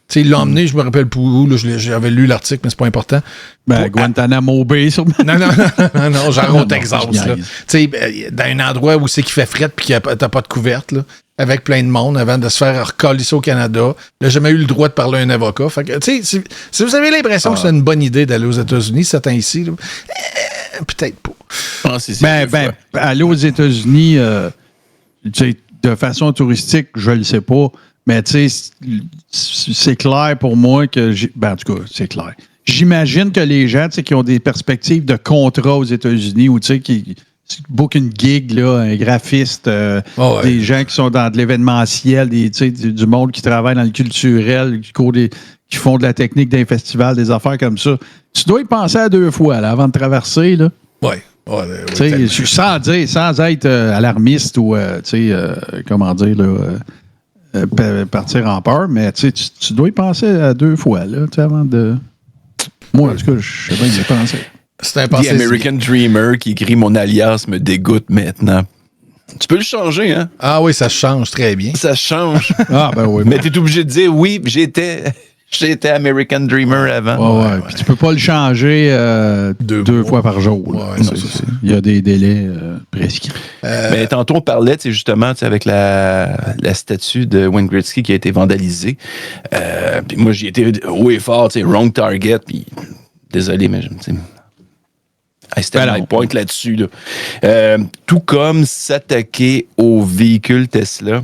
T'sais, ils l'ont emmené, je me rappelle plus où, là, j'avais lu l'article, mais c'est pas important. Guantanamo Bay, sûrement. Non, genre au Texas. Là. Dans un endroit où c'est qu'il fait fret puis t'as pas de couverte, là, avec plein de monde, avant de se faire recoller au Canada. Il n'a jamais eu le droit de parler à un avocat. Fait que, si vous avez l'impression que c'est une bonne idée d'aller aux États-Unis, ce temps-ci, là, peut-être pas. Aller aux États-Unis, de façon touristique, je le sais pas. Mais tu sais, c'est clair pour moi que... en tout cas, c'est clair. J'imagine que les gens qui ont des perspectives de contrat aux États-Unis ou qui bookent une gig, là, un graphiste, des gens qui sont dans de l'événementiel, du monde qui travaille dans le culturel, qui font de la technique d'un festival, des affaires comme ça. Tu dois y penser à 2 fois là, avant de traverser. Là. Sans être alarmiste ou, comment dire... là, partir en peur, mais tu dois y penser à 2 fois là, avant de... Moi, en tout cas, je sais bien que j'ai pensé. C'est un pensée. The American Dreamer qui écrit « Mon alias me dégoûte maintenant ». Tu peux le changer, hein? Ah oui, ça change très bien. Ça change. Oui. Mais t'es obligé de dire « Oui, j'étais American Dreamer avant. » Ouais. Puis tu peux pas le changer 2 fois par jour. Il y a des délais prescrits. Mais tantôt, on parlait justement avec la statue de Wayne Gretzky qui a été vandalisée. Puis moi, j'y étais haut et fort, wrong target. Puis désolé, mais c'était un point là-dessus. Là. Tout comme s'attaquer aux véhicules Tesla.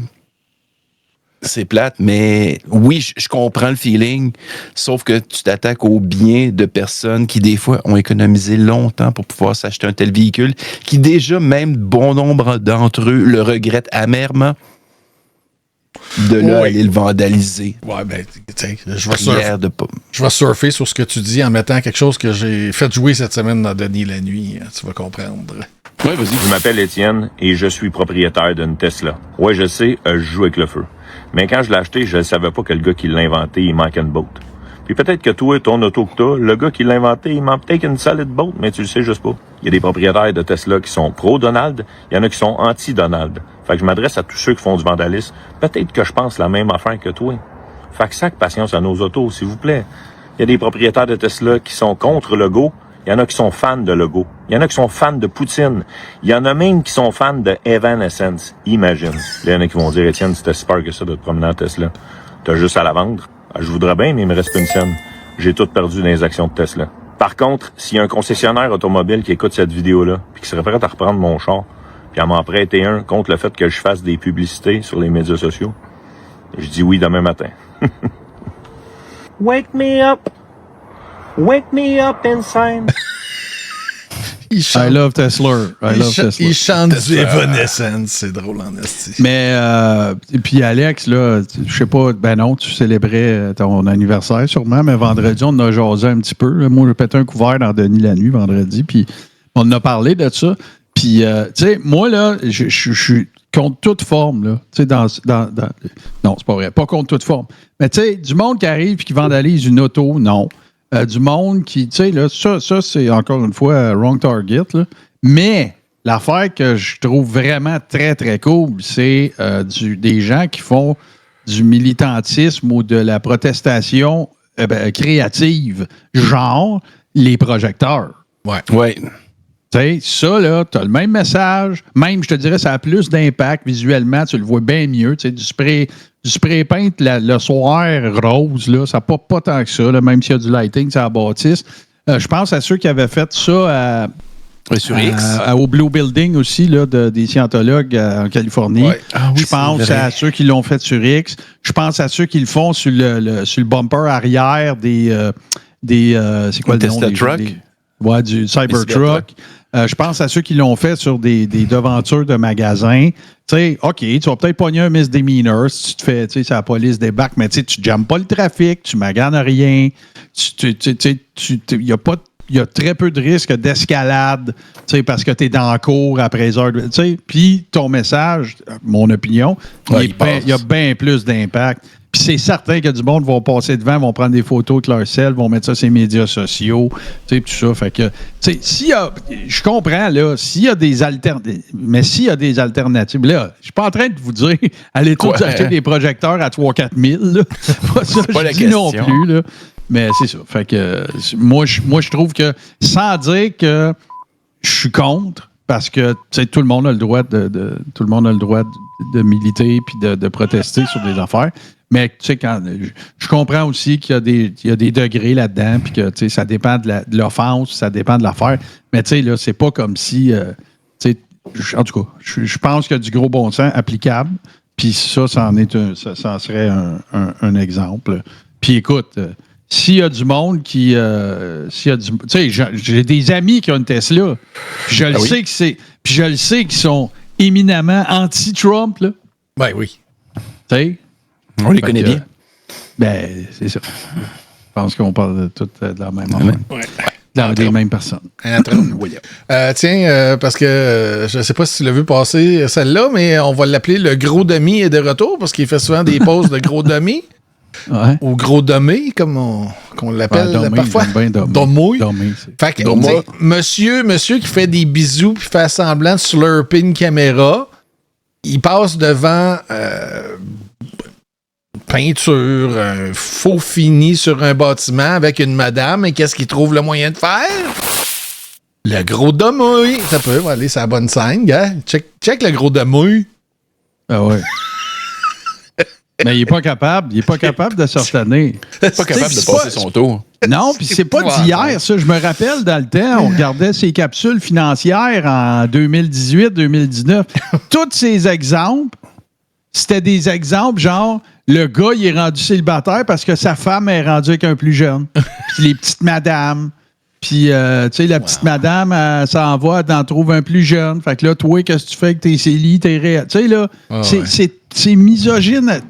C'est plate, mais oui, je comprends le feeling, sauf que tu t'attaques aux biens de personnes qui, des fois, ont économisé longtemps pour pouvoir s'acheter un tel véhicule, qui déjà, même bon nombre d'entre eux le regrettent amèrement de là aller le vandaliser. Ouais, je vais surfer sur ce que tu dis en mettant quelque chose que j'ai fait jouer cette semaine dans Denis la nuit. Tu vas comprendre. Oui, vas-y. Je m'appelle Étienne et je suis propriétaire d'une Tesla. Ouais, je sais, je joue avec le feu. Mais quand je l'ai acheté, je ne savais pas que le gars qui l'a inventé, il manquait une boat. Puis peut-être que toi, ton auto que t'as, le gars qui l'a inventé, il manque peut-être une solide boat, mais tu le sais juste pas. Il y a des propriétaires de Tesla qui sont pro-Donald, il y en a qui sont anti-Donald. Fait que je m'adresse à tous ceux qui font du vandalisme. Peut-être que je pense la même affaire que toi. Fait que sac patience à nos autos, s'il vous plaît. Il y a des propriétaires de Tesla qui sont contre le go. Il y en a qui sont fans de logo. Il y en a qui sont fans de Poutine. Il y en a même qui sont fans de Evanescence. Imagine. Il y en a qui vont dire, Étienne, c'était super que ça de te promener en Tesla. T'as juste à la vendre. Je voudrais bien, mais il me reste pas une scène. J'ai tout perdu dans les actions de Tesla. Par contre, s'il y a un concessionnaire automobile qui écoute cette vidéo-là, puis qui serait prêt à reprendre mon char, puis à m'en prêter un contre le fait que je fasse des publicités sur les médias sociaux, je dis oui demain matin. Wake me up. Wake me up inside. I love Tesla. Il chante du Evanescence. C'est drôle en esti. Mais, puis Alex, là, je sais pas, non, tu célébrais ton anniversaire sûrement, mais vendredi, on en a jasé un petit peu. Là. Moi, j'ai pété un couvert dans Denis la nuit vendredi, puis on en a parlé de ça. Puis, tu sais, moi, là, je suis contre toute forme, là. Tu sais, non, c'est pas vrai, pas contre toute forme. Mais, tu sais, du monde qui arrive et qui vandalise une auto, non. Du monde qui, tu sais, là, ça c'est encore une fois wrong target, là. Mais l'affaire que je trouve vraiment très, très cool, c'est des gens qui font du militantisme ou de la protestation créative, genre les projecteurs. Ouais. Tu sais, ça, là, tu as le même message. Même, je te dirais, ça a plus d'impact visuellement. Tu le vois bien mieux. Tu sais, du spray paint le soir rose, là, ça n'a pas tant que ça, là, même s'il y a du lighting, ça bâtisse. Je pense à ceux qui avaient fait ça sur X. Au Blue Building aussi, là, des scientologues en Californie. Ouais. Ah, oui, je pense à ceux qui l'ont fait sur X. Je pense à ceux qui le font sur le bumper arrière des c'est quoi le nom? Tesla Truck? Du Cybertruck. Je pense à ceux qui l'ont fait sur des devantures de magasins. Tu sais, OK, tu vas peut-être pogner un misdemeanor si tu te fais, tu sais, la police débarque, mais tu jammes pas le trafic, tu maganes rien. Il n'y a pas y a très peu de risques d'escalade, tu sais, parce que tu es dans la cour après les heures. Tu sais, puis ton message, mon opinion, il y a bien plus d'impact. Puis c'est certain que du monde vont passer devant, vont prendre des photos avec leur sel, vont mettre ça sur les médias sociaux, tu sais, tout ça. Fait que, tu sais, je comprends, là, s'il y a des alternatives, mais s'il y a des alternatives, là, je suis pas en train de vous dire, allez tous acheter des projecteurs à 3-4 000, là. Pas ça, pas la je dis non question. plus, là. Mais c'est ça. Fait que, moi, je trouve que, sans dire que je suis contre, parce que, tu sais, tout le monde a le droit de militer puis de protester sur des affaires. Mais tu sais, je comprends aussi qu'il y a des degrés là-dedans, puis que tu sais, ça dépend de l'offense, ça dépend de l'affaire. Mais tu sais, là, c'est pas comme si, tu sais, en tout cas, je pense qu'il y a du gros bon sens applicable. Puis ça ça serait un exemple. Puis écoute, s'il y a du monde qui, tu sais, j'ai des amis qui ont une Tesla. Puis je le sais qu'ils sont éminemment anti-Trump, là. Ben oui. Tu sais. On les connaît bien. Ben, c'est ça. Je pense qu'on parle de la même affaire. Des mêmes personnes. Tiens, parce que je ne sais pas si tu l'as vu passer celle-là, mais on va l'appeler le gros demi est de retour parce qu'il fait souvent des pauses de gros demi. Ouais. Ou gros domé, comme on l'appelle parfois. Domouille. Fait que, monsieur qui fait des bisous puis fait semblant de slurper une caméra, il passe devant peinture, un faux fini sur un bâtiment avec une madame, et qu'est-ce qu'il trouve le moyen de faire? Le gros domouille. Ça peut aller, c'est la bonne scène, gars. Check le gros domouille. Ah ouais. Mais il n'est pas capable. Il n'est pas capable de se retenir. Il n'est pas capable de passer son tour. Non, puis c'est pas d'hier, ça. Je me rappelle, dans le temps, on regardait ses capsules financières en 2018-2019. Tous ces exemples, c'était des exemples genre, le gars, il est rendu célibataire parce que sa femme est rendue avec un plus jeune. Puis les petites madames. Puis, tu sais, la petite madame, elle s'en va, elle t'en trouve un plus jeune. Fait que là, toi, qu'est-ce que tu fais avec tes célis, t'es réel? Tu sais, là, c'est misogyne.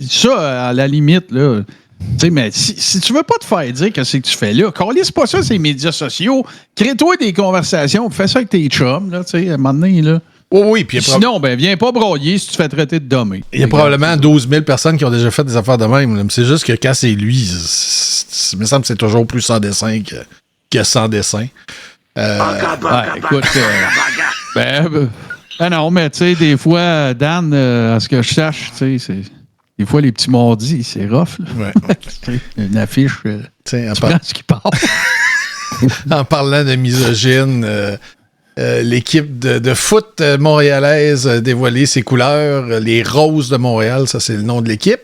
Ça, à la limite, là. Tu sais, mais si tu veux pas te faire dire que c'est que tu fais là, calisse pas ça sur les médias sociaux. Crée-toi des conversations, fais ça avec tes chums, là, tu sais, à un moment donné, là. Oui, puis sinon, ben, viens pas broyer si tu te fais traiter de dommé. Il y a probablement 12 000 personnes qui ont déjà fait des affaires de même. Là. Mais c'est juste que quand c'est lui, il me semble que c'est toujours plus sans dessin que sans dessin. Écoute, non, mais tu sais, des fois, Dan, à ce que je sache, tu sais, des fois, les petits mordis, c'est rough. Là. Ouais. Une affiche, tu prends ce qui part. En parlant de misogyne, l'équipe de foot montréalaise a dévoilé ses couleurs. Les Roses de Montréal, ça, c'est le nom de l'équipe.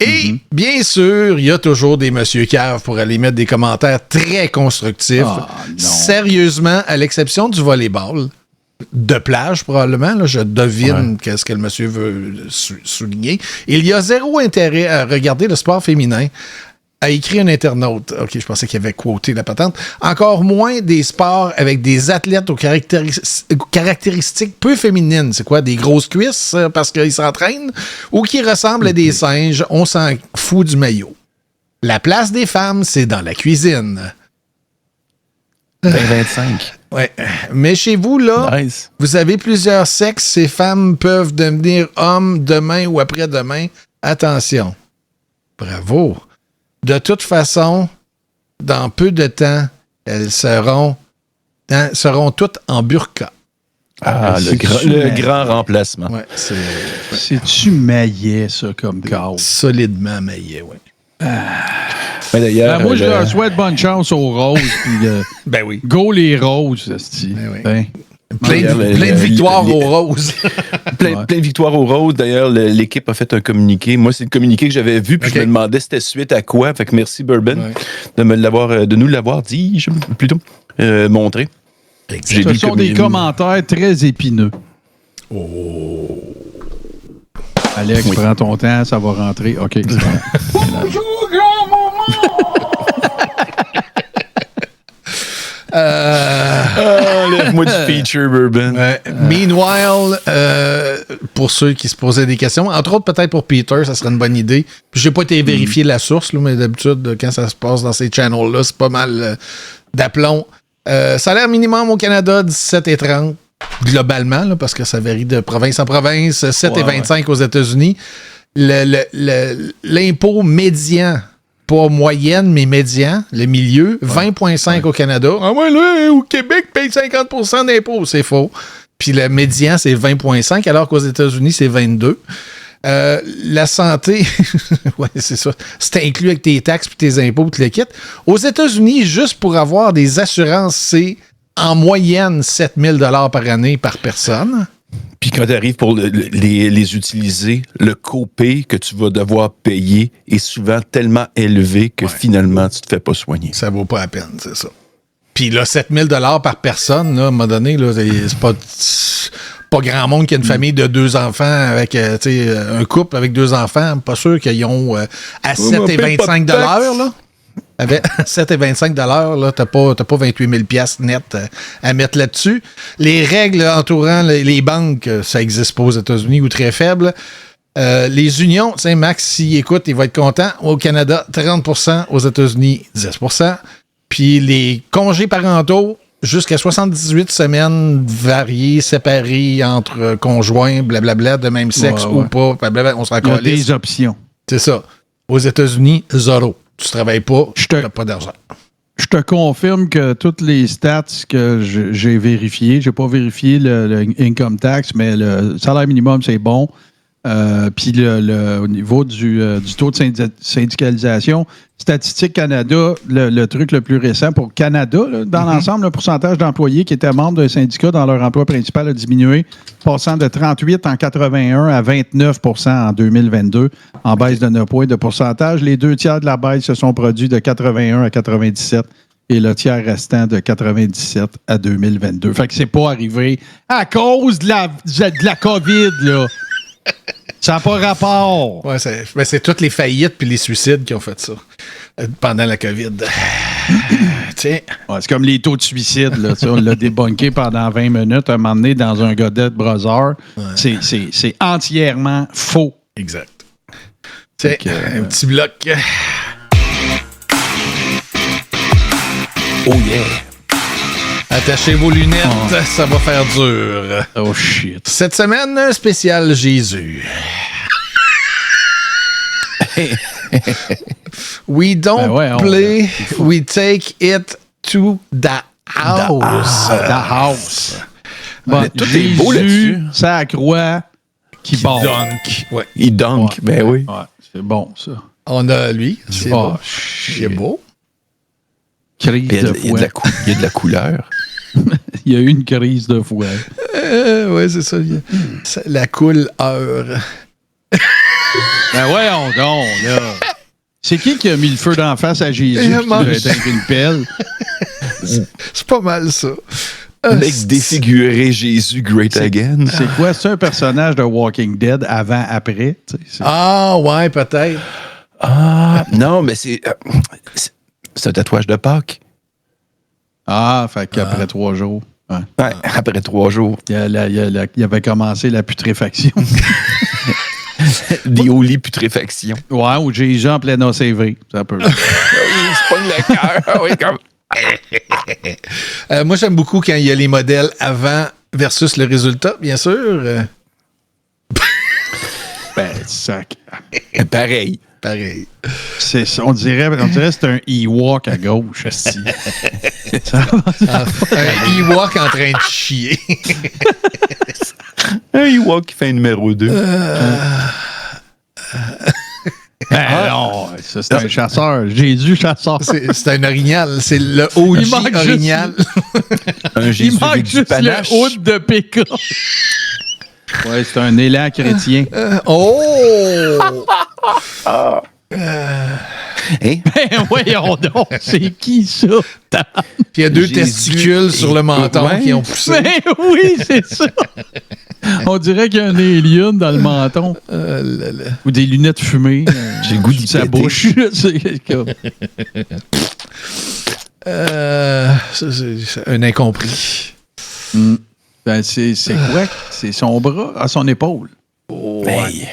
Et, bien sûr, il y a toujours des monsieur caves pour aller mettre des commentaires très constructifs. Sérieusement, à l'exception du volleyball, de plage probablement, là, je devine qu'est-ce que le monsieur veut souligner. Il y a zéro intérêt à regarder le sport féminin, a écrit un internaute. OK, je pensais qu'il avait quoté la patente. Encore moins des sports avec des athlètes aux caractéristiques peu féminines. C'est quoi, des grosses cuisses parce qu'ils s'entraînent? Ou qui ressemblent à des singes? On s'en fout du maillot. La place des femmes, c'est dans la cuisine. 25. Ouais. Mais chez vous, là, vous avez plusieurs sexes. Ces femmes peuvent devenir hommes demain ou après-demain. Attention. Bravo. De toute façon, dans peu de temps, elles seront toutes en burqa. Le grand remplacement. Ouais, c'est-tu maillet, ça, comme cas? Solidement maillet, oui. Moi, je leur souhaite bonne chance aux Roses. Puis, ben oui. Go les Roses, esti. Ben oui. Plein de victoires aux Roses. plein de victoires aux Roses. D'ailleurs, l'équipe a fait un communiqué. Moi, c'est le communiqué que j'avais vu, puis je me demandais c'était suite à quoi. Fait que merci, Bourbon, de nous l'avoir dit, plutôt, montré. Ce sont des commentaires très épineux. Oh. Alex, prends ton temps, ça va rentrer. OK. Bonjour, Enlève-moi du feature, Bourbon. Meanwhile, pour ceux qui se posaient des questions, entre autres peut-être pour Peter, ça serait une bonne idée. Puis j'ai pas été vérifier la source, là, mais d'habitude, quand ça se passe dans ces channels-là, c'est pas mal d'aplomb. Salaire minimum au Canada, 17,30 globalement, là, parce que ça varie de province en province, 7,25 aux États-Unis. L'impôt médian, pas moyenne, mais médian, le milieu, 20,5 au Canada. Ah ouais, là, au Québec, paye 50% d'impôt. C'est faux. Puis le médian, c'est 20,5, alors qu'aux États-Unis, c'est 22. La santé, ouais, c'est ça. C'est inclus avec tes taxes puis tes impôts, tu les quittes. Aux États-Unis, juste pour avoir des assurances, c'est en moyenne 7 000 $ par année par personne. Puis quand tu arrives pour les utiliser, le copay que tu vas devoir payer est souvent tellement élevé que finalement, tu te fais pas soigner. Ça vaut pas la peine, c'est ça. Puis là, 7 000 $ par personne, là, à un moment donné, là, c'est pas grand monde qui a une famille de 2 enfants avec un couple avec 2 enfants. Pas sûr qu'ils ont à 7,25 $, là. Avec 7,25 $, là, t'as pas 28 000 $ net à mettre là-dessus. Les règles entourant les banques, ça n'existe pas aux États-Unis ou très faible. Les unions, tu sais, Max, s'il écoute, il va être content. Au Canada, 30%, aux États-Unis, 10%. Puis les congés parentaux, jusqu'à 78 semaines variées, séparées entre conjoints, blablabla, de même sexe ou pas, blablabla, on se raccorde. Il y a des options. C'est ça. Aux États-Unis, 0. Tu travailles pas, tu n'as pas d'argent. Je te confirme que toutes les stats que j'ai vérifiées, j'ai pas vérifié le income tax, mais le salaire minimum, c'est bon. Puis au niveau du taux de syndicalisation, Statistique Canada, le truc le plus récent pour Canada, là, dans l'ensemble, le pourcentage d'employés qui étaient membres d'un syndicat dans leur emploi principal a diminué, passant de 38 en 81 à 29 en 2022, en baisse de 9 points de pourcentage. Les 2 tiers de la baisse se sont produits de 81 à 97 et le tiers restant de 97 à 2022. Fait que c'est pas arrivé à cause de la COVID, là. Ça n'a pas rapport. Ouais, c'est toutes les faillites puis les suicides qui ont fait ça pendant la COVID. Tiens. Ouais, c'est comme les taux de suicide. Là, on l'a débunké pendant 20 minutes, un moment donné, dans un godet de brother. Ouais. C'est entièrement faux. Exact. Tiens, un petit bloc. Oh yeah! Attachez vos lunettes, ça va faire dur. Oh shit. Cette semaine, spécial Jésus. We don't play, we take it to the house. The house. Bon, tout est beau là-dessus. Ça accroît qui barre. Ouais. Il dunk, ben oui. Ouais, c'est bon, ça. On a lui. C'est beau. C'est beau. Crise de foi. Il y a de la couleur. Il y a eu une crise de foi. Oui, c'est ça. La couleur. Ben voyons donc, là. C'est qui a mis le feu d'en face à Jésus qui l'a éteint avec une pelle? C'est pas mal ça. Mec défiguré Jésus Great Again. C'est quoi? C'est un personnage de Walking Dead avant, après? Ah, ouais, peut-être. Ah, non, mais c'est un tatouage de Pâques. Ah, fait qu'après 3 jours. Ouais, après 3 jours. Il avait commencé la putréfaction. Des holy putréfaction. Ouais, ou Jésus en plein océvré. Ça peut. Il se pogne le cœur. Oui, comme. Moi, j'aime beaucoup quand il y a les modèles avant versus le résultat, bien sûr. Ben, sac. Pareil. C'est ça. On dirait que c'est un Ewok à gauche. Un Ewok en train de chier. Un Ewok qui fait un numéro 2. Non, ça, c'est un chasseur. Jésus chasseur. C'est un orignal. C'est le OG orignal. Un Jésus Il manque juste panache. le hood de PK. Ouais, c'est un élan chrétien. Hein? Ben voyons donc, c'est qui ça? Puis il y a 2 testicules sur le menton qui ont poussé. Ben oui, c'est ça. On dirait qu'il y a un alien dans le menton. Ou des lunettes fumées. J'ai le goût d'y sa péter. bouche. C'est comme... C'est un incompris. Ben, c'est quoi? C'est son bras à son épaule. Ouais.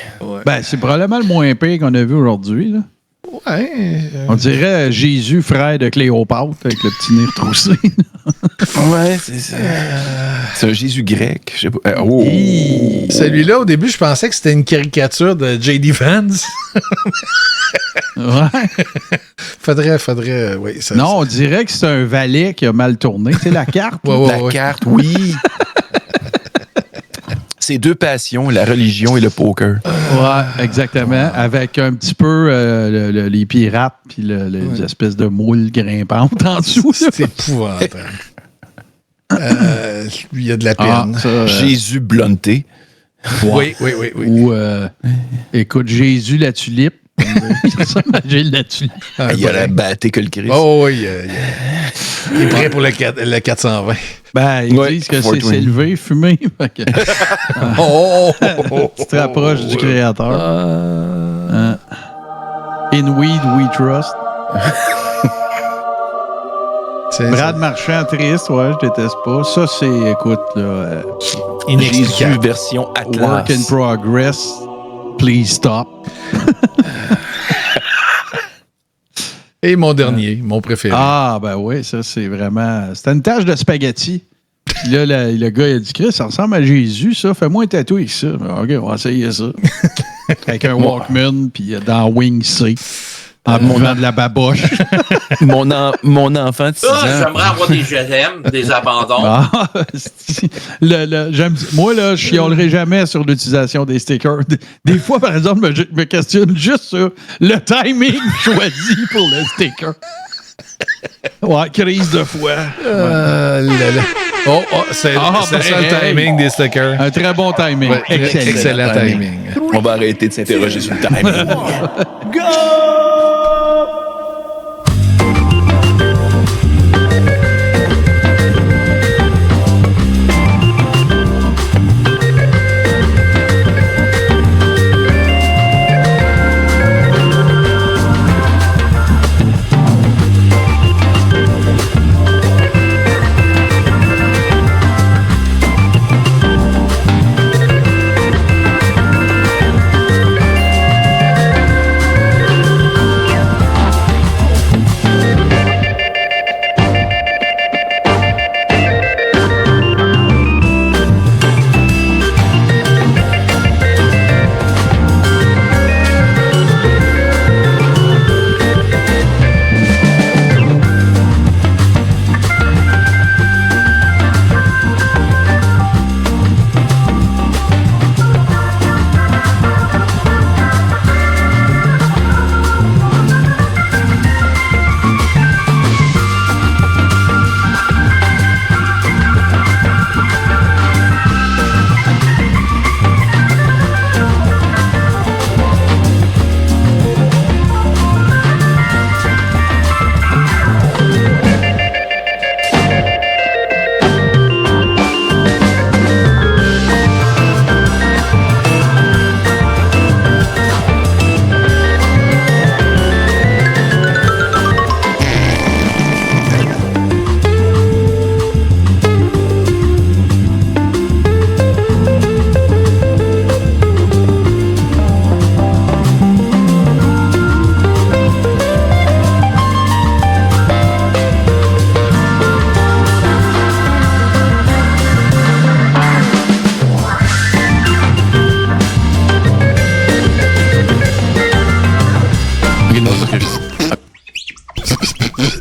Ben, c'est probablement le moins pire qu'on a vu aujourd'hui, là. Ouais. On dirait Jésus, frère de Cléopâtre, avec le petit nez retroussé. Ouais, c'est ça. C'est un Jésus grec. Je sais pas. Celui-là, au début, je pensais que c'était une caricature de J.D. Vance. Ouais. Faudrait, oui. Non, on dirait que c'est un valet qui a mal tourné. C'est la carte. La carte, oui. C'est deux passions, la religion et le poker. Ouais, exactement. Avec un petit peu les pirates puis les espèces de moules grimpantes en dessous. C'est épouvantable. Il y a de la peine. Jésus blunté. Ouais. Oui. Ou, écoute, Jésus la tulipe. J'ai la tulipe. Il a la batté que le Christ. Oh oui, il est prêt pour le 420. Ben, ils disent que c'est s'élever, fumer. Tu te rapproches du créateur. In weed, we trust. Brad Marchand triste, ouais, je déteste pas. Ça, c'est, écoute, là. Jésus version Atlas. Work in progress. Please stop. Et mon dernier, mon préféré. Ah, ben oui, ça, c'est vraiment. C'était une tâche de spaghetti. Puis là, le gars, il a dit, Chris, ça ressemble à Jésus, ça. Fais-moi un tatou avec ça. OK, on va essayer ça. Avec un Walkman, puis dans Wing C. En buvant de la baboche. mon enfant de 6 ans. J'aimerais avoir des je t'aime, des abandons. Moi, là, je chialerai jamais sur l'utilisation des stickers. Des fois, par exemple, je me questionne juste sur le timing choisi pour le sticker. Ouais, crise de foi. C'est ça le timing des stickers. Un très bon timing. Ouais, excellent timing. On va arrêter de s'interroger sur le timing. Go!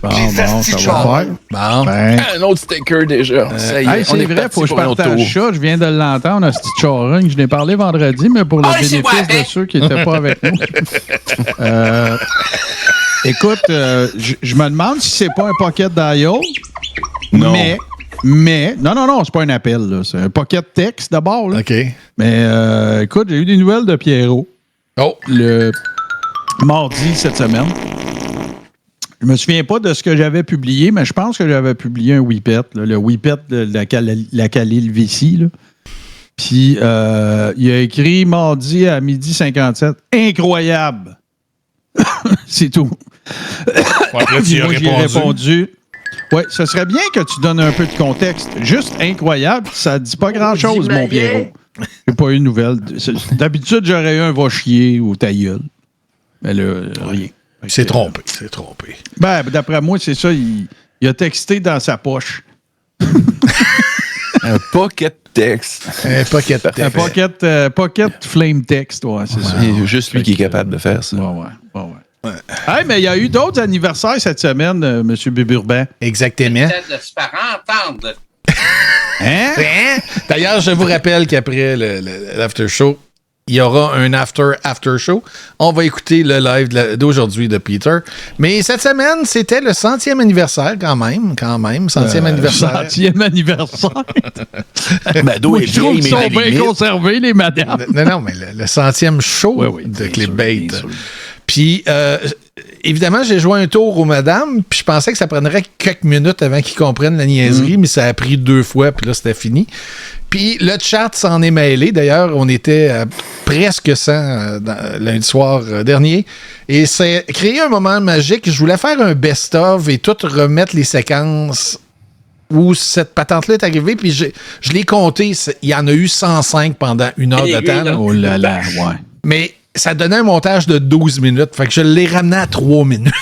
Bon, ça va faire. Bon. Ben. Un autre sticker déjà. Ça y est, Hey, c'est vrai, faut que je partage ça. Je viens de l'entendre, un petit charing. Je n'ai parlé vendredi, mais pour le bénéfice de ceux qui n'étaient pas avec nous. Écoute, je me demande si c'est pas un pocket dial. Non. Mais, non, c'est pas un appel, là. C'est un pocket texte d'abord, là. OK. Mais, écoute, j'ai eu des nouvelles de Pierrot. Le mardi cette semaine. Je me souviens pas de ce que j'avais publié, mais je pense que j'avais publié un Whippet, là, le Whippet de la Khalil Vici. Puis, il a écrit mardi à 12h57. Incroyable! C'est tout. Après, Puis moi, j'ai répondu. Ouais, ce serait bien que tu donnes un peu de contexte. Juste incroyable, ça dit pas grand-chose, mon Pierrot. J'ai pas eu de nouvelles. D'habitude, j'aurais eu un va chier ou ta gueule. Mais là, rien. C'est trompé. Ben, d'après moi, c'est ça. Il a texté dans sa poche. Un pocket text. Un pocket text. Un pocket flame text, ouais, c'est ça. C'est juste lui qui est capable de faire ça. Ouais. Hey, mais il y a eu d'autres anniversaires cette semaine, M. Biburban. Exactement. Peut-être de se faire entendre. Hein? D'ailleurs, je vous rappelle qu'après l'after show, il y aura un after show. On va écouter le live d'aujourd'hui de Peter. Mais cette semaine, c'était le 100e anniversaire quand même. 100e anniversaire. 100e anniversaire. Mado est je trouve qu'ils sont bien conservés, les madames. Non, mais le 100e show de Clickbait. Puis, évidemment, j'ai joué un tour aux madames, puis je pensais que ça prendrait quelques minutes avant qu'ils comprennent la niaiserie, mais ça a pris 2 fois, puis là, c'était fini. Puis le chat s'en est mêlé. D'ailleurs, on était à presque 100 lundi soir dernier. Et c'est créé un moment magique. Je voulais faire un best-of et tout remettre les séquences où cette patente-là est arrivée. Puis je l'ai compté. Il y en a eu 105 pendant 1 heure de temps. Oh là là, ouais. Mais ça donnait un montage de 12 minutes. Fait que je l'ai ramené à 3 minutes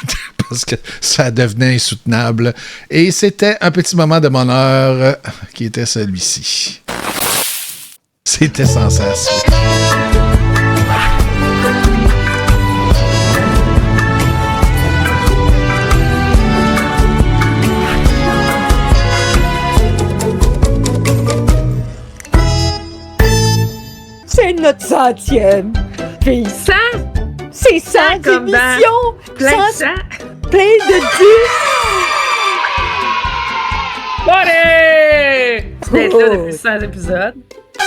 parce que ça devenait insoutenable. Et c'était un petit moment de bonheur qui était celui-ci. C'était sensation. C'est notre 100e. Puis 100? C'est 100 comme dans émissions. plein de sang. Plein de 10. Allez! C'était ça depuis 100 épisodes. 100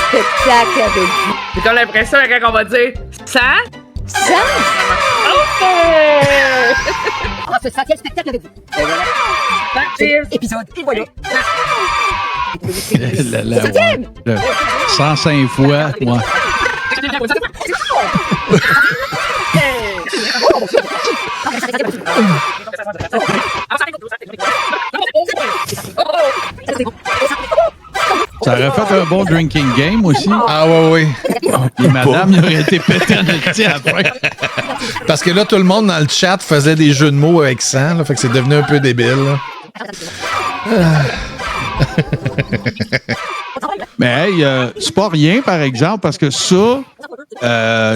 spectacles avec vous. J'ai comme l'impression quand on va dire 100. 100? OK! Ce 100e spectacle avec vous. Et voilà. Épisode. Et voilà. 105 fois, ouais. Ça aurait fait un bon drinking game aussi. Ah ouais. Et madame, il aurait été pété en esti à la fin. Parce que là, tout le monde dans le chat faisait des jeux de mots avec 100, là, fait que c'est devenu un peu débile. Mais hey, c'est pas rien, par exemple, parce que ça,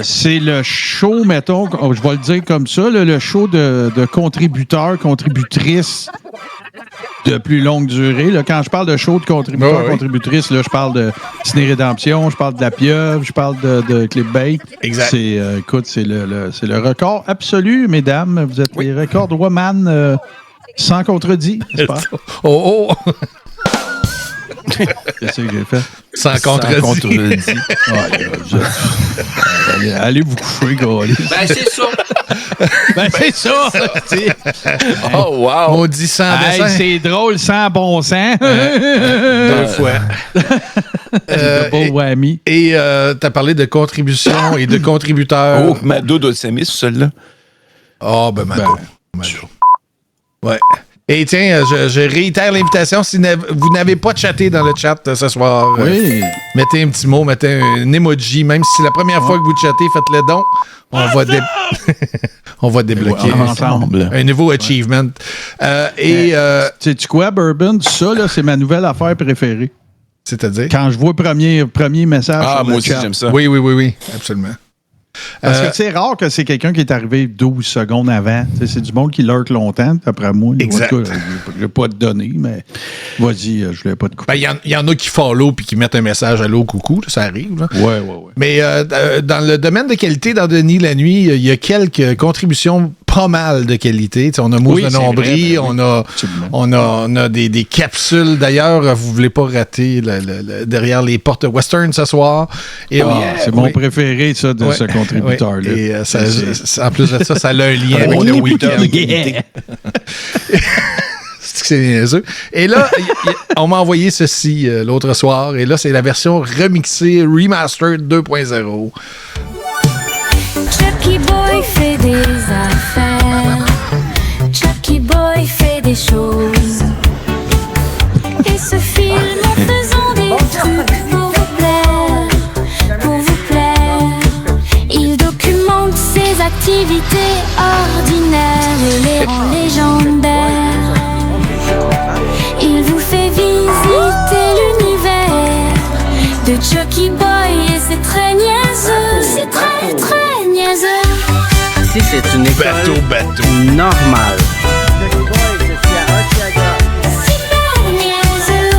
c'est le show, mettons, je vais le dire comme ça, le show de contributeurs, contributrices de plus longue durée. Là, quand je parle de show de contributeurs, contributrices, là, je parle de Ciné Rédemption, je parle de La Pieuvre, je parle de Clickbait. Exact. Écoute, c'est le record absolu, mesdames. Vous êtes les records woman sans contredit, n'est-ce pas? Oh! Qu'est-ce que j'ai fait? Sans contredit. Allez vous coucher, gars. Ben, c'est ça. C'est ça. Oh, wow. Maudit sans dessin. C'est drôle, sans bon sens. 2 fois. Double whammy. Et t'as parlé de contribution et de contributeurs. Oh, Mado doit s'aimer, celui-là. Ah, ben Mado. Ouais. Et tiens, je réitère l'invitation. Si vous n'avez pas chatté dans le chat ce soir, mettez un petit mot, mettez un emoji. Même si c'est la première fois que vous chattez, faites-le donc. On va débloquer ensemble un nouveau achievement. Sais-tu quoi, Bourbon? Ça, là, c'est ma nouvelle affaire préférée. C'est-à-dire? Quand je vois le premier message sur moi le aussi, chat. j'aime ça. Oui, absolument. Parce que c'est rare que c'est quelqu'un qui est arrivé 12 secondes avant. T'sais, c'est du monde qui lurk longtemps, d'après moi. Exact. En tout cas, je vais pas te donner, mais vas-y, je voulais pas te couper. Il y en a qui follow puis qui mettent un message allô, coucou, ça arrive. Là. Ouais. Mais dans le domaine de qualité, dans Denis la nuit, il y a quelques contributions pas mal de qualité. T'sais, on a Mousse de Nombris, on a des capsules. D'ailleurs, vous voulez pas rater derrière les portes Western ce soir. Et c'est mon préféré, ça, de ce contributeur-là. Et en plus de ça, ça a un lien avec le week-end. C'est niaiseux. Et là, on m'a envoyé ceci l'autre soir. Et là, c'est la version remixée, remastered 2.0. Chucky Boy fait des affaires. Chucky Boy fait des choses. ses activités ordinaires et les rend légendaires. Il vous fait visiter l'univers de Chucky Boy et c'est très niaiseux. C'est très très niaiseux. Ici, c'est une école normale. Super niaiseux.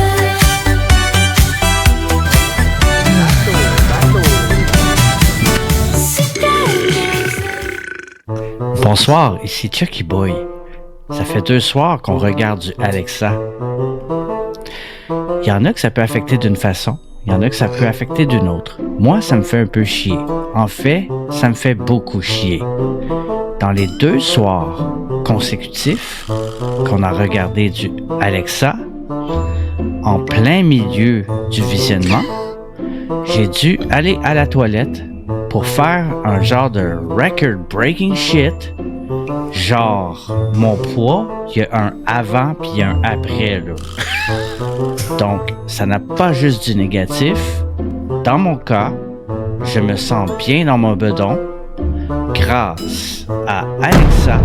Bonsoir, ici Chucky Boy. Ça fait 2 soirs qu'on regarde du Alexa. Il y en a que ça peut affecter d'une façon, il y en a que ça peut affecter d'une autre. Moi, ça me fait un peu chier. En fait, ça me fait beaucoup chier. Dans les 2 soirs consécutifs qu'on a regardé du Alexa, en plein milieu du visionnement, j'ai dû aller à la toilette pour faire un genre de record-breaking shit. Genre, mon poids, il y a un avant puis un après, là. Donc, ça n'a pas juste du négatif. Dans mon cas, je me sens bien dans mon bedon grâce à Alexa.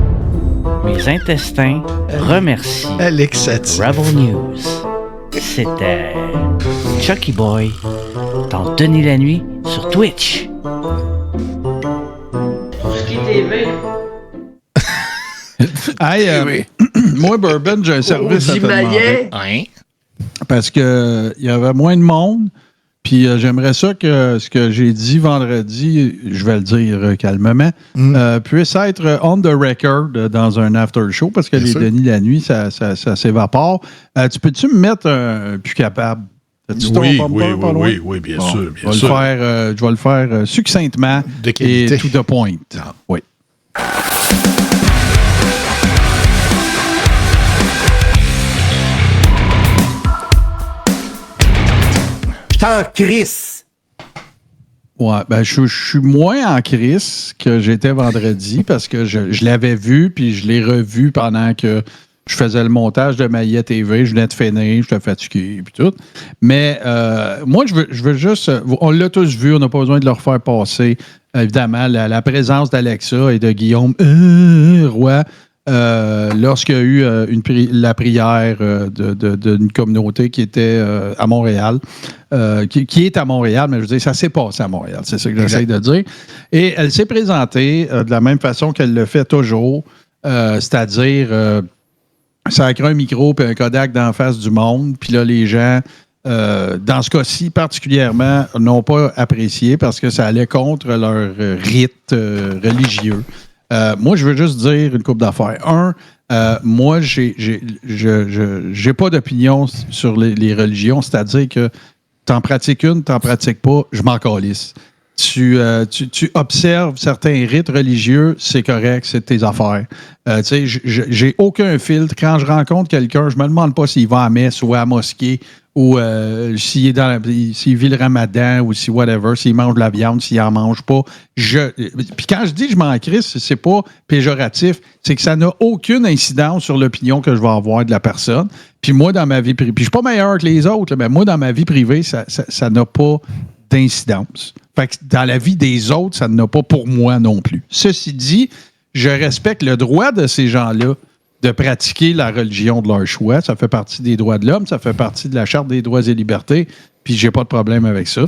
Mes intestins remercient Alexa Rebel News. C'était Chucky Boy dans Denis la nuit sur Twitch. TV. Hey, moi, Bourbon, j'ai un service à te demander. Hein? Parce que il y avait moins de monde. Puis j'aimerais ça que ce que j'ai dit vendredi, je vais le dire calmement, puisse être on the record dans un after show, parce que les Denis la nuit, ça s'évapore. Tu peux-tu me mettre un plus capable? Oui, bien sûr. Je vais le faire succinctement et to the point. Oui. Je suis en crise. Ouais, ben je suis moins en crise que j'étais vendredi parce que je l'avais vu puis je l'ai revu pendant que je faisais le montage de Maillet TV. Je venais de finir, j'étais fatigué puis tout. Mais moi, je veux juste... On l'a tous vu, on n'a pas besoin de le refaire passer. Évidemment, la présence d'Alexa et de Guillaume Roy lorsqu'il y a eu la prière d'une communauté qui était à Montréal, qui est à Montréal, mais je veux dire, ça s'est passé à Montréal, c'est ça que j'essaie de dire. Et elle s'est présentée de la même façon qu'elle le fait toujours, c'est-à-dire ça a créé un micro et un Kodak d'en face du monde, puis là, les gens... dans ce cas-ci, particulièrement, n'ont pas apprécié parce que ça allait contre leur rite religieux. Moi, je veux juste dire une couple d'affaires. Moi, j'ai pas d'opinion sur les religions, c'est-à-dire que t'en pratiques une, t'en pratiques pas, je m'en calisse. Tu observes certains rites religieux, c'est correct, c'est tes affaires. Tu sais, j'ai aucun filtre. Quand je rencontre quelqu'un, je me demande pas s'il va à messe ou à la mosquée ou s'il vit le ramadan ou si whatever, s'il mange de la viande, s'il en mange pas. Puis quand je dis je m'en crisse, c'est pas péjoratif, c'est que ça n'a aucune incidence sur l'opinion que je vais avoir de la personne. Puis moi, dans ma vie privée, puis je suis pas meilleur que les autres, mais moi, dans ma vie privée, ça n'a pas d'incidence. Fait que dans la vie des autres, ça n'a pas pour moi non plus. Ceci dit, je respecte le droit de ces gens-là de pratiquer la religion de leur choix. Ça fait partie des droits de l'homme, ça fait partie de la Charte des droits et libertés, puis j'ai pas de problème avec ça,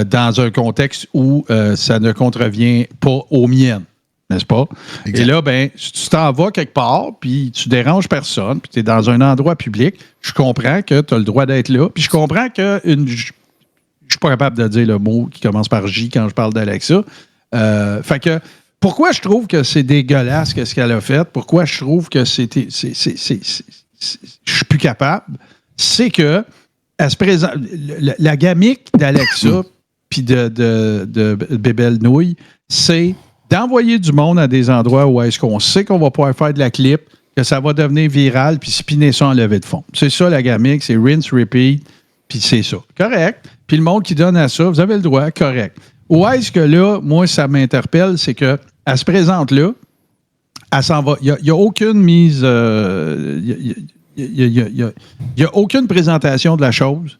dans un contexte où ça ne contrevient pas aux miennes, n'est-ce pas? Exact. Et là, ben, si tu t'en vas quelque part, puis tu déranges personne, puis tu es dans un endroit public, je comprends que tu as le droit d'être là, puis je comprends que je suis pas capable de dire le mot qui commence par J quand je parle d'Alexa. Fait que pourquoi je trouve que c'est dégueulasse ce qu'elle a fait? Pourquoi je trouve que je suis plus capable? C'est que elle se présente, la gamique d'Alexa puis de Bébelle Nouille, c'est d'envoyer du monde à des endroits où est-ce qu'on sait qu'on va pouvoir faire de la clip, que ça va devenir viral, puis spinner ça en levée de fond. C'est ça la gamique, c'est rinse, repeat, puis c'est ça. Correct. Puis le monde qui donne à ça, vous avez le droit, correct. Où est-ce que là, moi, ça m'interpelle, c'est qu'elle se présente là, elle s'en va. Il n'y a aucune mise... Il n'y a aucune présentation de la chose.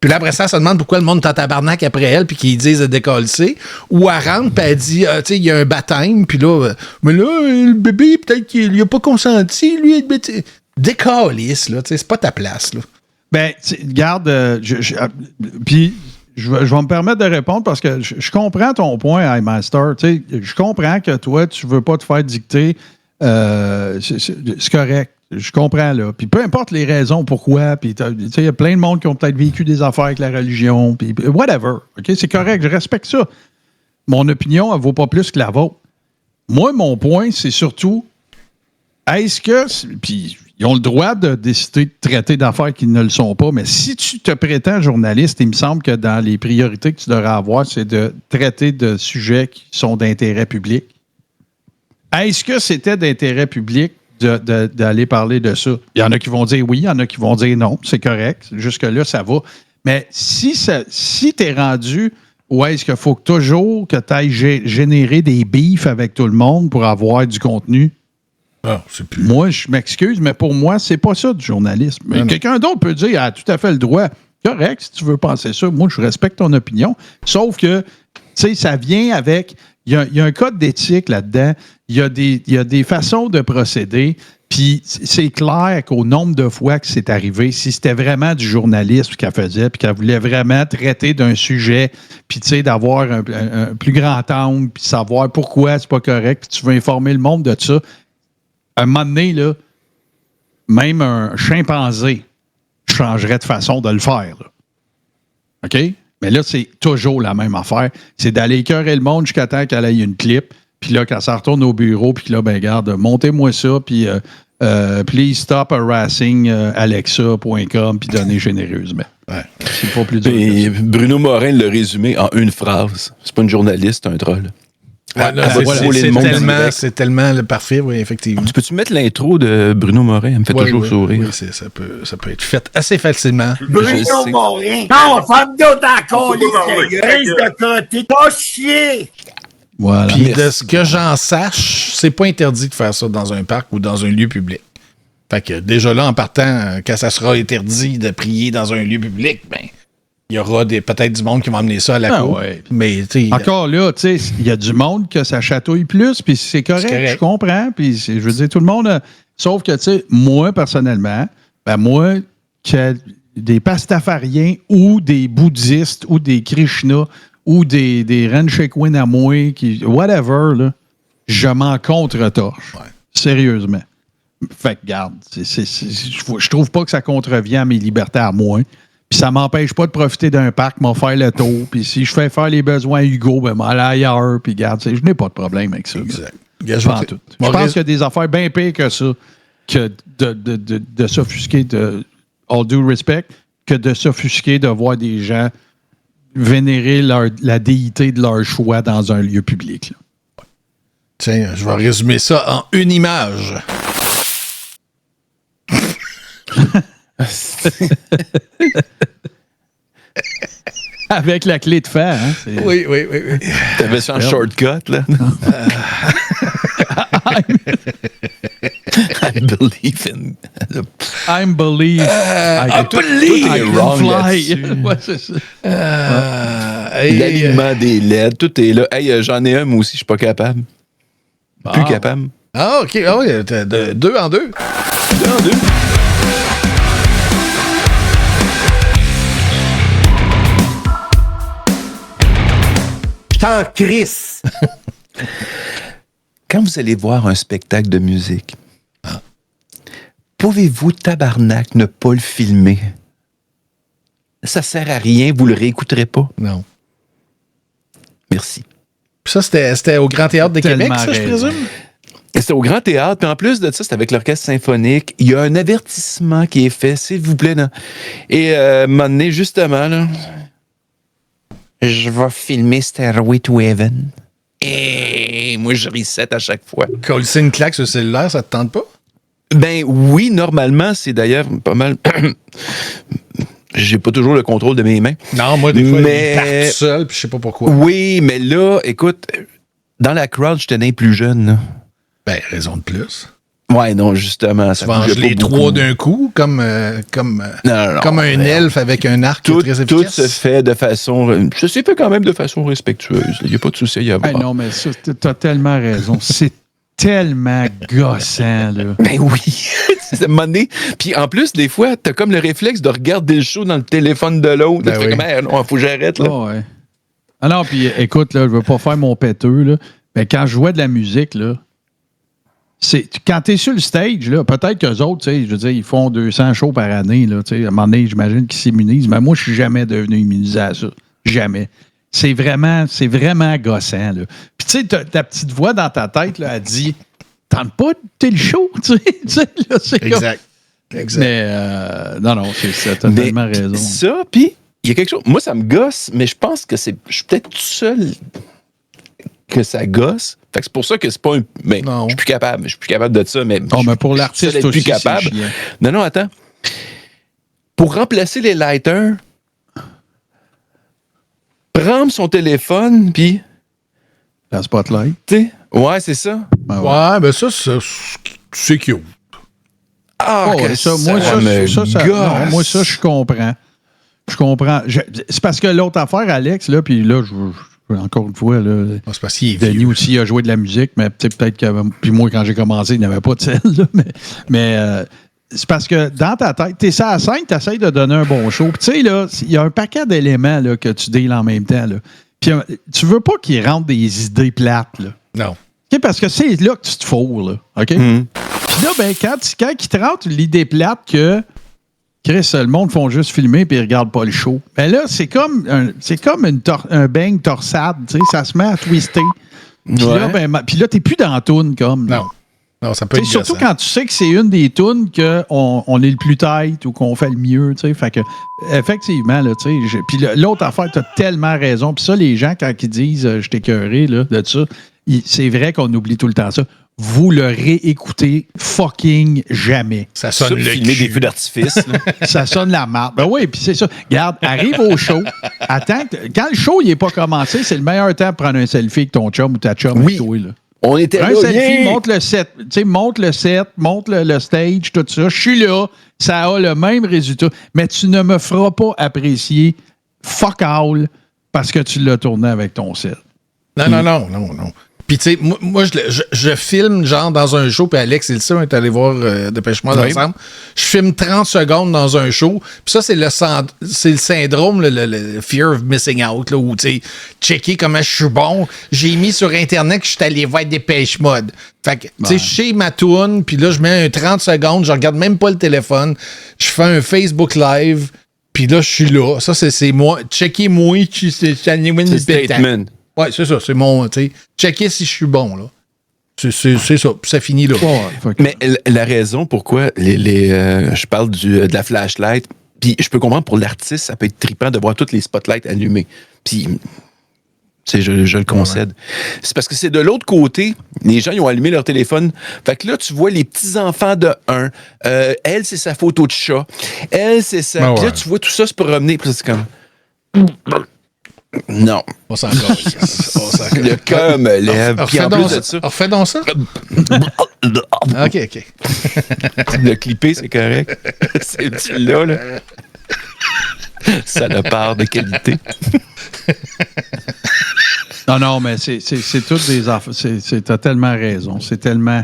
Puis là, après ça, elle se demande pourquoi le monde est en tabarnak après elle, puis qu'ils disent de décalisser. Ou elle rentre, puis elle dit, tu sais, il y a un baptême, puis là, mais là, le bébé, peut-être qu'il a pas consenti, lui. Décalisse, là, tu sais, c'est pas ta place, là. Ben, regarde, puis je vais me permettre de répondre parce que je comprends ton point, iMaster. Tu sais, je comprends que toi, tu veux pas te faire dicter. C'est correct. Je comprends, là. Puis peu importe les raisons pourquoi, puis tu sais, il y a plein de monde qui ont peut-être vécu des affaires avec la religion, puis whatever. OK? C'est correct, je respecte ça. Mon opinion, elle vaut pas plus que la vôtre. Moi, mon point, c'est surtout, est-ce que... Puis ils ont le droit de décider de traiter d'affaires qui ne le sont pas, mais si tu te prétends journaliste, il me semble que dans les priorités que tu devrais avoir, c'est de traiter de sujets qui sont d'intérêt public. Est-ce que c'était d'intérêt public d'aller parler de ça? Il y en a qui vont dire oui, il y en a qui vont dire non, c'est correct, jusque-là, ça va. Mais si tu es rendu où est-ce qu'il faut toujours que tu ailles générer des beefs avec tout le monde pour avoir du contenu? Ah, c'est plus... Moi, je m'excuse, mais pour moi, c'est pas ça du journalisme. Mais quelqu'un d'autre peut dire, ah, tout à fait le droit. Correct, si tu veux penser ça. Moi, je respecte ton opinion. Sauf que, tu sais, ça vient avec... Il y a un code d'éthique là-dedans. Il y a des façons de procéder. Puis c'est clair qu'au nombre de fois que c'est arrivé, si c'était vraiment du journalisme qu'elle faisait, puis qu'elle voulait vraiment traiter d'un sujet, puis tu sais, d'avoir un plus grand angle, puis savoir pourquoi c'est pas correct, puis tu veux informer le monde de ça, à un moment donné, là, même un chimpanzé changerait de façon de le faire. Là. OK? Mais là, c'est toujours la même affaire. C'est d'aller écœurer le monde jusqu'à temps qu'elle ait une clip. Puis là, quand ça retourne au bureau, puis là, ben garde, montez-moi ça, puis please stop harassing alexa.com, puis donnez généreusement. Ouais. C'est pas plus dur. Et Bruno Morin l'a résumé en une phrase. C'est pas une journaliste, c'est un troll. C'est tellement le parfait, oui, effectivement. Tu peux-tu mettre l'intro de Bruno Morin? Elle me fait toujours sourire. Oui, ça peut être fait assez facilement. Bruno Morin! Non, femme d'autre encore, les risques de côté, pas chier! Voilà. Puis de ce que j'en sache, c'est pas interdit de faire ça dans un parc ou dans un lieu public. Fait que déjà là, en partant, quand ça sera interdit de prier dans un lieu public, ben... Il y aura peut-être du monde qui va amener ça à la cour. Ouais. Mais, encore là, tu sais, il y a du monde que ça chatouille plus, puis c'est correct, je comprends. Puis je veux dire, tout le monde... sauf que, tu sais, moi, personnellement, que des pastafariens ou des bouddhistes ou des krishnas ou des Renshekwenamwe, whatever, là, je m'en contre-torche. Ouais. Sérieusement. Fait que, garde, je trouve pas que ça contrevient à mes libertés à moi. Puis ça m'empêche pas de profiter d'un parc, m'en faire le tour. Puis si je fais faire les besoins à Hugo, ben m'aller ailleurs. Puis regarde, je n'ai pas de problème avec ça. Exact. Je pense qu'il y a des affaires bien pires que ça, que de s'offusquer de all due respect, que de s'offusquer de voir des gens vénérer la déité de leur choix dans un lieu public. Là. Tiens, je vais résumer ça en une image. Avec la clé de fer. Hein, oui. T'avais ça en shortcut, là? I believe in... I believe I can fly. Ouais, c'est ça. L'alignement des LED, tout est là. Hey, j'en ai un, moi aussi, je suis pas capable. Plus capable. Ah, OK. Ah oui, de 2 en 2. 2 en 2. En crise. Quand vous allez voir un spectacle de musique, pouvez-vous, tabarnak, ne pas le filmer? Ça sert à rien, vous le réécouterez pas. Non. Merci. Puis ça, c'était au Grand Théâtre de Québec, ça, je présume? C'était au Grand Théâtre, puis en plus de ça, c'était avec l'Orchestre symphonique. Il y a un avertissement qui est fait, s'il vous plaît. Là. Et à un moment donné, justement, là... Je vais filmer Stairway to Heaven. Et moi, je reset à chaque fois. Coller une claque sur le cellulaire, ça te tente pas? Ben oui, normalement, c'est d'ailleurs pas mal... J'ai pas toujours le contrôle de mes mains. Non, moi, des fois, je pars tout seul, puis je sais pas pourquoi. Oui, mais là, écoute, dans la crowd, j'étais né plus jeune. Là. Ben, raison de plus. Ouais, non, justement. Tu venges les trois d'un coup, comme un elfe avec un arc très efficace. Tout se fait de façon... Ça s'est fait quand même de façon respectueuse. Il n'y a pas de souci à avoir. Non, mais ça, t'as tellement raison. C'est tellement gossant, là. Ben oui. C'est monnaie. Puis en plus, des fois, t'as comme le réflexe de regarder le show dans le téléphone de l'autre. Ben Tu fais comme, non, faut que j'arrête, là. Oh, ouais. Ah non, puis écoute, là, je veux pas faire mon péteux, là, mais quand je jouais de la musique, là, quand t'es sur le stage, là, peut-être qu'eux autres, tu sais, je veux dire, ils font 200 shows par année, là, tu sais, à un moment donné, j'imagine qu'ils s'immunisent, mais moi, je suis jamais devenu immunisé à ça. Jamais. C'est vraiment gossant, là. Puis tu sais, ta petite voix dans ta tête, là, elle dit, tente pas, t'es le show, tu sais, là, c'est exact. Comme... Exact. Mais, non, t'as tellement raison. Ça, puis, il y a quelque chose, moi, ça me gosse, mais je pense que je suis peut-être tout seul que ça gosse. Fait que c'est pour ça que c'est pas un... Mais je suis plus capable. Je suis plus capable de ça, mais... mais pour l'artiste je suis plus capable. Non, attends. Pour remplacer les lighters, prendre son téléphone, puis... La spotlight. Ouais, c'est ça. Ouais, ben ça, c'est cute. Ah, ouais, ça, moi, ça, je comprends. Je comprends. C'est parce que l'autre affaire, Alex, là, puis là, encore une fois, là, c'est parce qu'il est Denis vieux. aussi a joué de la musique, mais peut-être que. Puis moi, quand j'ai commencé, il n'y avait pas de celle, là, mais c'est parce que dans ta tête, t'es ça à la scène, t'essayes de donner un bon show. Puis tu sais, là, il y a un paquet d'éléments là, que tu deals en même temps. Là. Puis tu veux pas qu'ils rentrent des idées plates. Là. Non. Okay, parce que c'est là que tu te fourres, là. OK? Puis là, ben, quand ils te rentrent l'idée plate que Chris, le monde font juste filmer et ils regardent pas le show. Mais là, c'est comme un bang torsade, tu sais, ça se met à twister. Puis là, t'es plus dans la toune, comme. Non, ça peut être surtout gossant. quand tu sais que c'est une des tounes qu'on est le plus tight ou qu'on fait le mieux, tu sais. Fait que, effectivement, là, tu sais. Puis l'autre affaire, t'as tellement raison. Puis ça, les gens, quand ils disent je t'ai écœuré là, de ça, c'est vrai qu'on oublie tout le temps ça. Vous le réécoutez fucking jamais. Ça sonne le filmer cul. des feux d'artifice. Ça sonne la marde. Ben oui, puis c'est ça. Regarde, arrive au show. Attends, quand le show n'est pas commencé, c'est le meilleur temps pour prendre un selfie avec ton chum ou ta chum. Oui. Toi, là. On était un là. selfie, monte le set. Tu sais, monte le stage, tout ça. Je suis là. Ça a le même résultat. Mais tu ne me feras pas apprécier fuck all parce que tu l'as tourné avec ton set. Non. Puis, tu sais, moi je filme, genre, dans un show, puis Alex et le sait, on est allé voir Dépêche-moi ensemble. Je filme 30 secondes dans un show, puis ça, c'est le syndrome, le fear of missing out, là, où, tu sais, checker comment je suis bon. J'ai mis sur Internet que je suis allé voir Dépêche Mode. Fait que, tu sais, je sais ma toune, puis là, je mets un 30 secondes, je regarde même pas le téléphone, je fais un Facebook Live, puis là, je suis là. Ça, c'est moi. Checker-moi, c'est statement. Ouais, c'est ça. C'est mon, tu sais, checker si je suis bon, là. C'est ça. Puis ça finit là. Mais la raison pourquoi je parle de la flashlight, puis je peux comprendre pour l'artiste, ça peut être trippant de voir toutes les spotlights allumés. Puis, tu sais, je le concède. Ouais. C'est parce que c'est de l'autre côté, les gens, ils ont allumé leur téléphone. Fait que là, tu vois les petits-enfants de 1. Elle, c'est sa photo de chat. Elle, c'est ça. Puis là, tu vois tout ça se promener. Puis là, c'est comme... Non. On s'en encore. Le cœur me lève. Puis en plus de ça... Refais donc ça. OK. Le clipper, c'est correct. C'est là. Ça le part de qualité. Non, mais c'est toutes des affaires. T'as tellement raison. C'est tellement...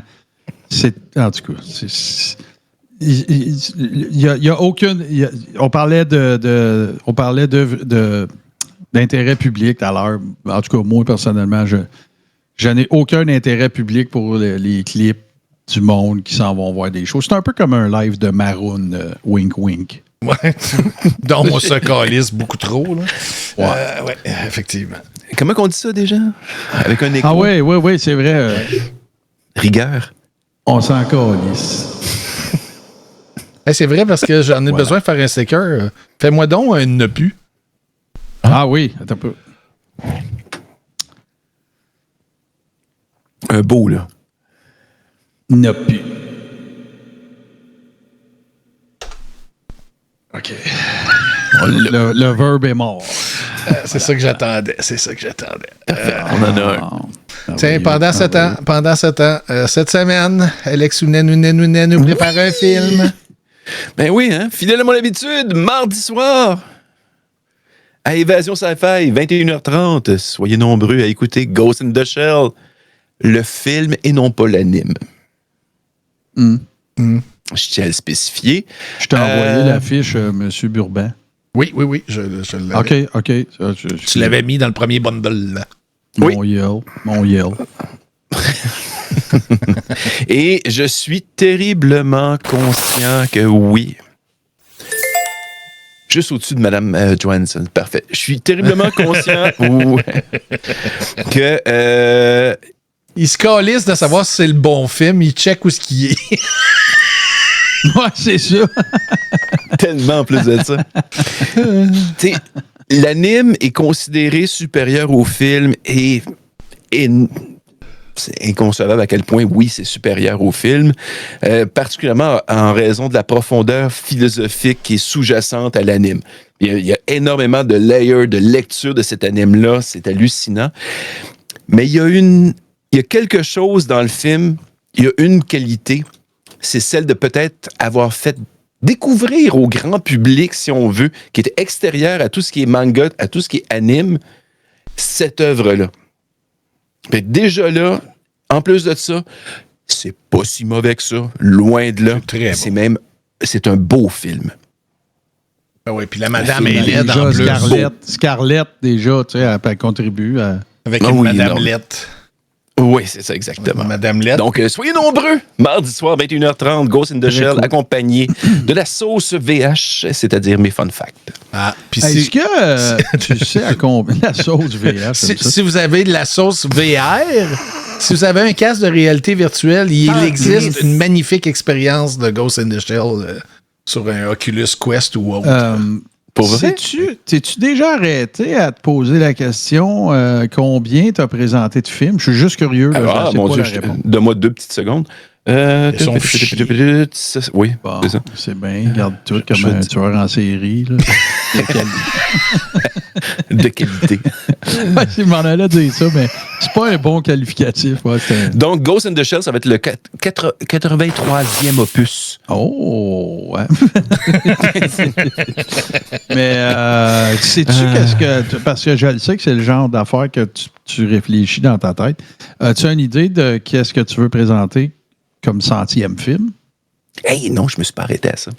En tout cas, il y a aucune... On parlait d'intérêt public à l'heure. En tout cas, moi, personnellement, je n'ai aucun intérêt public pour les clips du monde qui s'en vont voir des shows. C'est un peu comme un live de Maroon, wink wink. Ouais. Donc, on se calisse beaucoup trop, là. Ouais, effectivement. Comment on dit ça, déjà? Avec un écho? Ah oui, c'est vrai. Rigueur. On s'en calisse. C'est vrai, parce que j'en ai besoin de faire un sticker. Fais-moi donc un ne plus. Ah oui, attends un peu. Un beau, là. Ne plus. OK. Le verbe est mort. C'est ça que j'attendais. On en a un. Tiens, pendant 7 ans, cette semaine, Alex Ounet nous prépare un film. Ben oui, hein? Fidèle à mon habitude, mardi soir, à Évasion Sci-Fi, 21h30. Soyez nombreux à écouter Ghost in the Shell, le film et non pas l'anime. Je tiens à le spécifier. Je t'ai envoyé l'affiche, M. Burban. Oui, je l'avais. OK. Tu l'avais mis dans le premier bundle. Là. Mon Yale. Et je suis terriblement conscient que oui. Juste au-dessus de Mme Johansson. Parfait. Je suis terriblement conscient que... il se calisse de savoir si c'est le bon film. Il check où ce qu'il est. Ouais, c'est ça. Tellement plus de ça. Tu sais, l'anime est considéré supérieur au film et c'est inconcevable à quel point, oui, c'est supérieur au film, particulièrement en raison de la profondeur philosophique qui est sous-jacente à l'anime. Il y a énormément de layers de lecture de cet anime-là, c'est hallucinant. Mais il y a quelque chose dans le film, il y a une qualité, c'est celle de peut-être avoir fait découvrir au grand public, si on veut, qui était extérieur à tout ce qui est manga, à tout ce qui est anime, cette œuvre-là. Mais déjà là, en plus de ça, c'est pas si mauvais que ça, loin de là. C'est un beau film. Ah oui, puis la madame est laide en plus. Scarlett, déjà, tu sais, elle contribue à... Avec une madame Lette. Oui, c'est ça, exactement. Madame Lette. Donc, soyez nombreux. Mardi soir, 21h30, Ghost in the Shell, accompagné de la sauce VH, c'est-à-dire mes fun facts. Ah, puis est-ce que tu sais à combien la sauce VH? Si vous avez de la sauce VR, si vous avez un casque de réalité virtuelle, il existe une magnifique expérience de Ghost in the Shell sur un Oculus Quest ou autre. Pour vrai? T'es-tu déjà arrêté à te poser la question combien t'as présenté de films? Je suis juste curieux. Là, mon Dieu, donne-moi 2 petites secondes. Oui, bon, c'est ça. C'est bien, regarde tout comme un tueur en série. Là. De qualité. Je m'en allais dire ça, mais c'est pas un bon qualificatif. Ouais, donc, Ghost in the Shell, ça va être le 83e opus. Oh, ouais. Mais sais-tu qu'est-ce que... Parce que je le sais que c'est le genre d'affaires que tu réfléchis dans ta tête. As-tu une idée de qu'est-ce que tu veux présenter comme 100e film? Hey, non, je me suis pas arrêté à ça.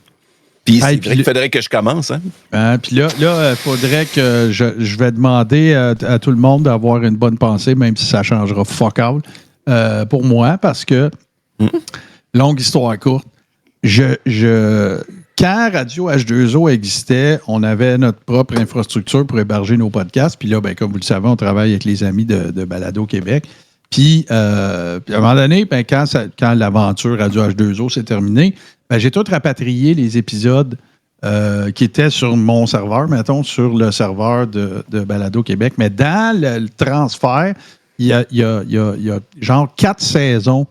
Puis c'est vrai qu'il faudrait que je commence. Hein? Puis là, il faudrait que je vais demander à tout le monde d'avoir une bonne pensée, même si ça changera fuck all, pour moi, parce que, longue histoire courte, quand Radio H2O existait, on avait notre propre infrastructure pour héberger nos podcasts. Puis là, ben, comme vous le savez, on travaille avec les amis de Balado Québec. Puis, à un moment donné, ben, quand l'aventure Radio H2O s'est terminée, ben, j'ai tout rapatrié les épisodes qui étaient sur mon serveur, mettons, sur le serveur de Balado Québec. Mais dans le transfert, il y a genre 4 saisons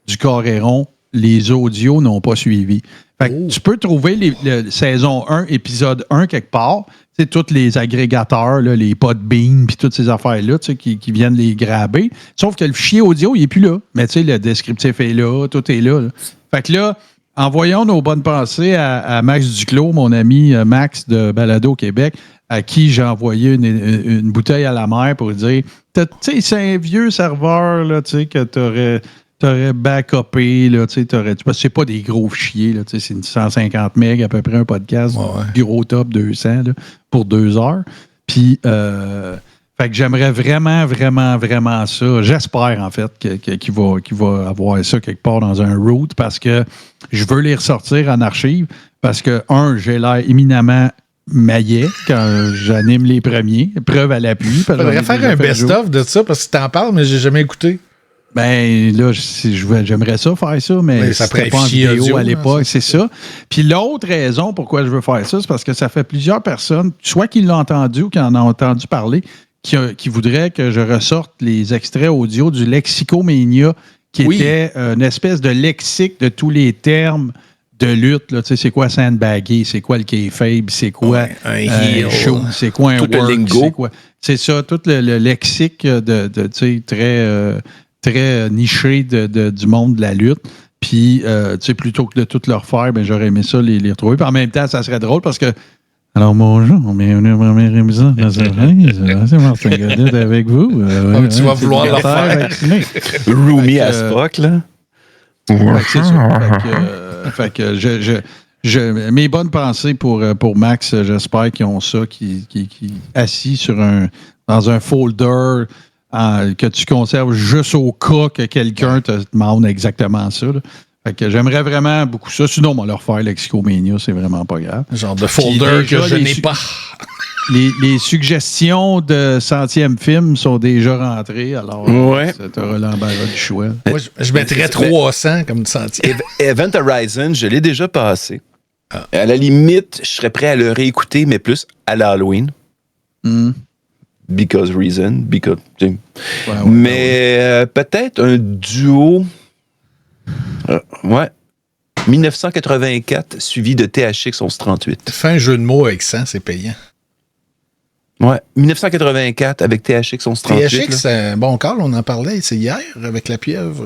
du Coréron. Les audios n'ont pas suivi. Fait que tu peux trouver les saison 1, épisode 1 quelque part. Tu sais, tous les agrégateurs, là, les Podbean, puis toutes ces affaires-là, tu sais, qui viennent les graber. Sauf que le fichier audio, il n'est plus là. Mais tu sais, le descriptif est là, tout est là. Fait que là, envoyons nos bonnes pensées à Max Duclos, mon ami Max de Balado Québec, à qui j'ai envoyé une bouteille à la mer pour dire, tu sais, c'est un vieux serveur, là, tu sais, que t'aurais backupé, là, tu sais, parce que c'est pas des gros fichiers, là, tu sais, c'est une 150 MB à peu près un podcast, bureau top 200, là, pour 2 heures. Puis, fait que j'aimerais vraiment, vraiment, vraiment ça. J'espère, en fait, qu'il va avoir ça quelque part dans un route parce que je veux les ressortir en archive parce que, j'ai l'air éminemment maillet quand j'anime les premiers, preuve à l'appui. Il faudrait faire un best-of de ça parce que t'en parles, mais j'ai jamais écouté. Ben là, j'aimerais ça faire ça, mais ça c'était pas en vidéo à l'époque, c'est ça. Puis l'autre raison pourquoi je veux faire ça, c'est parce que ça fait plusieurs personnes, soit qui l'ont entendu ou qui en ont entendu parler, qui voudraient que je ressorte les extraits audio du Lexicomania, qui était une espèce de lexique de tous les termes de lutte. Là, c'est quoi sandbagger, c'est quoi le kayfabe, c'est quoi un heel, show, c'est quoi un tout work, le lingo. C'est ça, tout le lexique très niché du monde de la lutte. Puis, plutôt que de tout leur faire, ben, j'aurais aimé ça les retrouver. Puis en même temps, ça serait drôle parce que alors, bonjour, bienvenue au premier épisode de c'est Martin Godette avec vous. Tu vas vouloir le faire. Roomy as fuck, là. C'est ça. Fait que mes bonnes pensées pour Max, j'espère qu'ils ont ça, qui assis dans un folder que tu conserves juste au cas que quelqu'un te demande exactement ça. Là. Fait que j'aimerais vraiment beaucoup ça. Sinon, on va leur faire Lexicomania, c'est vraiment pas grave. Genre de folder que je n'ai pas. Les suggestions de 100e film sont déjà rentrées, alors ça t'aura l'embarras du choix. Moi, je mettrais 300 comme 100e. Event Horizon, je l'ai déjà passé. À la limite, je serais prêt à le réécouter, mais plus à l'Halloween. Because reason. Mais peut-être un duo... 1984 suivi de THX 1138. Fais un jeu de mots avec ça, c'est payant. Ouais, 1984 avec THX 1138. THX, c'est un bon call, on en parlait, c'est hier avec la pieuvre.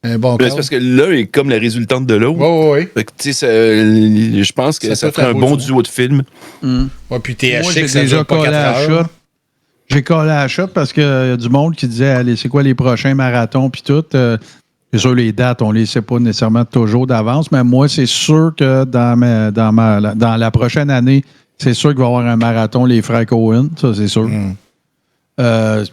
Un bon call. C'est parce que l'un est comme la résultante de l'autre. Oui. Je pense que ça ferait un bon duo de films. Ouais, puis THX, moi, j'ai ça déjà dure pas 4 heures. J'ai collé à la shot parce qu'il y a du monde qui disait allez, c'est quoi les prochains marathons puis tout. C'est sûr, les dates, on les sait pas nécessairement toujours d'avance, mais moi, c'est sûr que dans la prochaine année, c'est sûr qu'il va y avoir un marathon, les frères Cohen, ça, c'est sûr.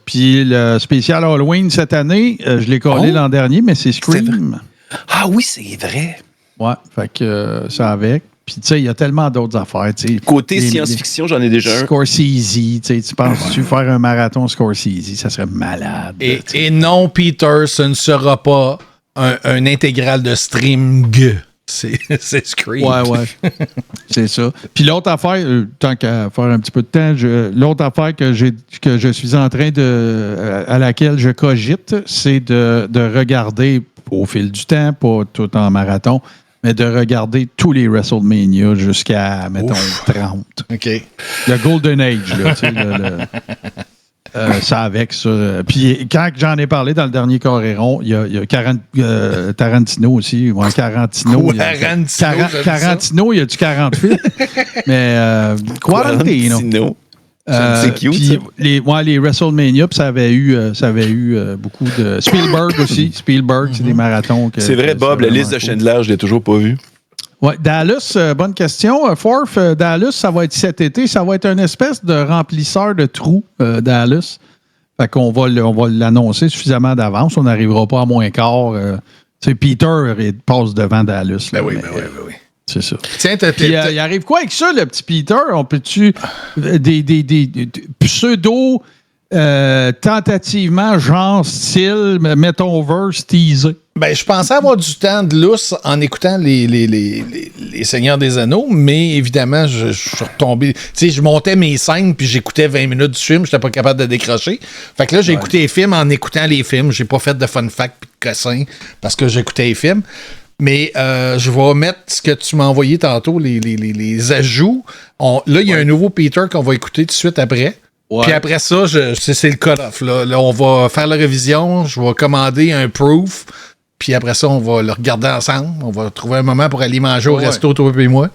Puis le spécial Halloween cette année, je l'ai collé l'an dernier, mais c'est Scream. Ah oui, c'est vrai. Ouais, fait que ça avec. Puis, tu sais, il y a tellement d'autres affaires. Côté science-fiction, j'en ai déjà un. Scorsese, tu penses-tu faire un marathon Scorsese? Ça serait malade. Et non, Peter, ce ne sera pas un intégral de stream G. C'est Scream. Ouais. C'est ça. Puis l'autre affaire, tant qu'à faire un petit peu de temps, l'autre affaire que je suis en train à laquelle je cogite, c'est de regarder au fil du temps, pas tout en marathon, mais de regarder tous les WrestleMania jusqu'à, mettons, 30. OK. Le Golden Age, là, tu sais, ça avec ça. Puis quand j'en ai parlé dans le dernier Coréron, il y a Tarantino aussi. Ouais, Tarantino. Tarantino, il y a du 48. Mais Quarantino. C'est cute, puis les WrestleMania, puis ça avait eu beaucoup de... Spielberg aussi. Spielberg, c'est des marathons. C'est vrai, Bob, la liste de Chandler, je l'ai toujours pas vue. Ouais, Dallas, bonne question. Forth, Dallas, ça va être cet été. Ça va être une espèce de remplisseur de trous, Dallas. Fait qu'on va l'annoncer suffisamment d'avance. On n'arrivera pas à moins quart. Peter, il passe devant Dallas. Là, oui. C'est ça. Tiens, il arrive quoi avec ça, le petit Peter? On peut-tu... des pseudo... tentativement, genre, style, metaverse, teaser. Ben, je pensais avoir du temps de lousse en écoutant les Seigneurs des Anneaux, mais évidemment, je suis retombé. Tu sais, je montais mes scènes, puis j'écoutais 20 minutes du film, j'étais pas capable de décrocher. Fait que là, j'ai écouté les films en écoutant les films. J'ai pas fait de fun fact puis de cossin parce que j'écoutais les films. Mais je vais mettre ce que tu m'as envoyé tantôt, les ajouts. Là, il y a un nouveau Peter qu'on va écouter tout de suite après. Ouais. Puis après ça, c'est le cut-off. Là, on va faire la révision, je vais commander un proof, puis après ça, on va le regarder ensemble. On va trouver un moment pour aller manger au resto, toi et moi.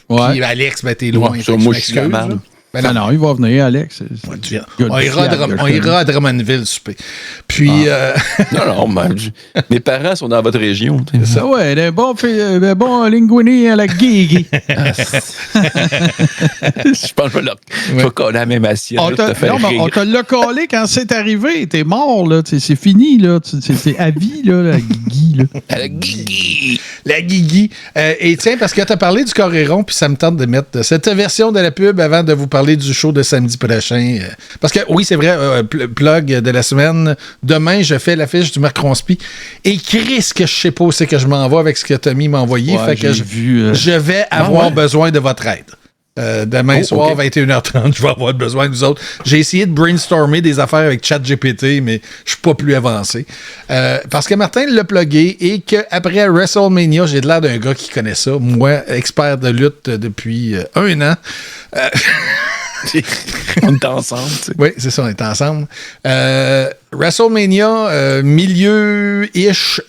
Ouais. Puis Alex, ben t'es loin. Moi, je suis la merde. Ben non, il va venir, Alex. On ira à Drummondville souper. Puis... Non, mes parents sont dans votre région. Ça, ouais, le bon linguini à la Guigui. Je pense que je vais coller à la même assiette. On te l'a collé quand c'est arrivé. T'es mort, là. C'est fini, là. C'est à vie, là, la Guigui. La Guigui. La Guigui. Et tiens, parce que t'as parlé du Coréron, puis ça me tente de mettre cette version de la pub avant de vous parler du show de samedi prochain. Parce que, oui, c'est vrai, plug de la semaine. Demain, je fais l'affiche du Mercronspi. Et Chris, que je sais pas où c'est que je m'en vais avec ce que Tommy m'a envoyé. Ouais, fait que je vais avoir besoin de votre aide. Demain soir, 21h30, je vais avoir besoin de vous autres. J'ai essayé de brainstormer des affaires avec ChatGPT, mais je suis pas plus avancé. Parce que Martin l'a plugué et qu'après WrestleMania, j'ai de l'air d'un gars qui connaît ça. Moi, expert de lutte depuis 1 an. On est ensemble. Tu sais. Oui, c'est ça, on est ensemble. WrestleMania, milieu-ish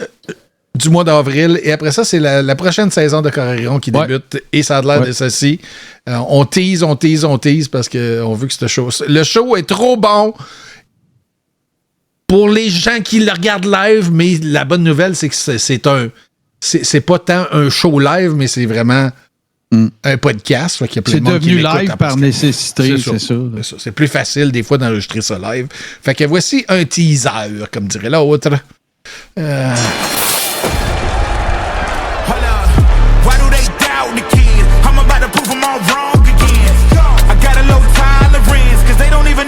du mois d'avril. Et après ça, c'est la prochaine saison de Coréron qui débute. Et ça a l'air de ceci. On tease parce qu'on veut que ce show... Le show est trop bon pour les gens qui le regardent live, mais la bonne nouvelle, c'est que c'est pas tant un show live, mais c'est vraiment un podcast. Fait qu'il y a plein de monde qui l'écoute devenu live par nécessité, c'est ça. C'est plus facile des fois d'enregistrer ça live. Fait que voici un teaser, comme dirait l'autre.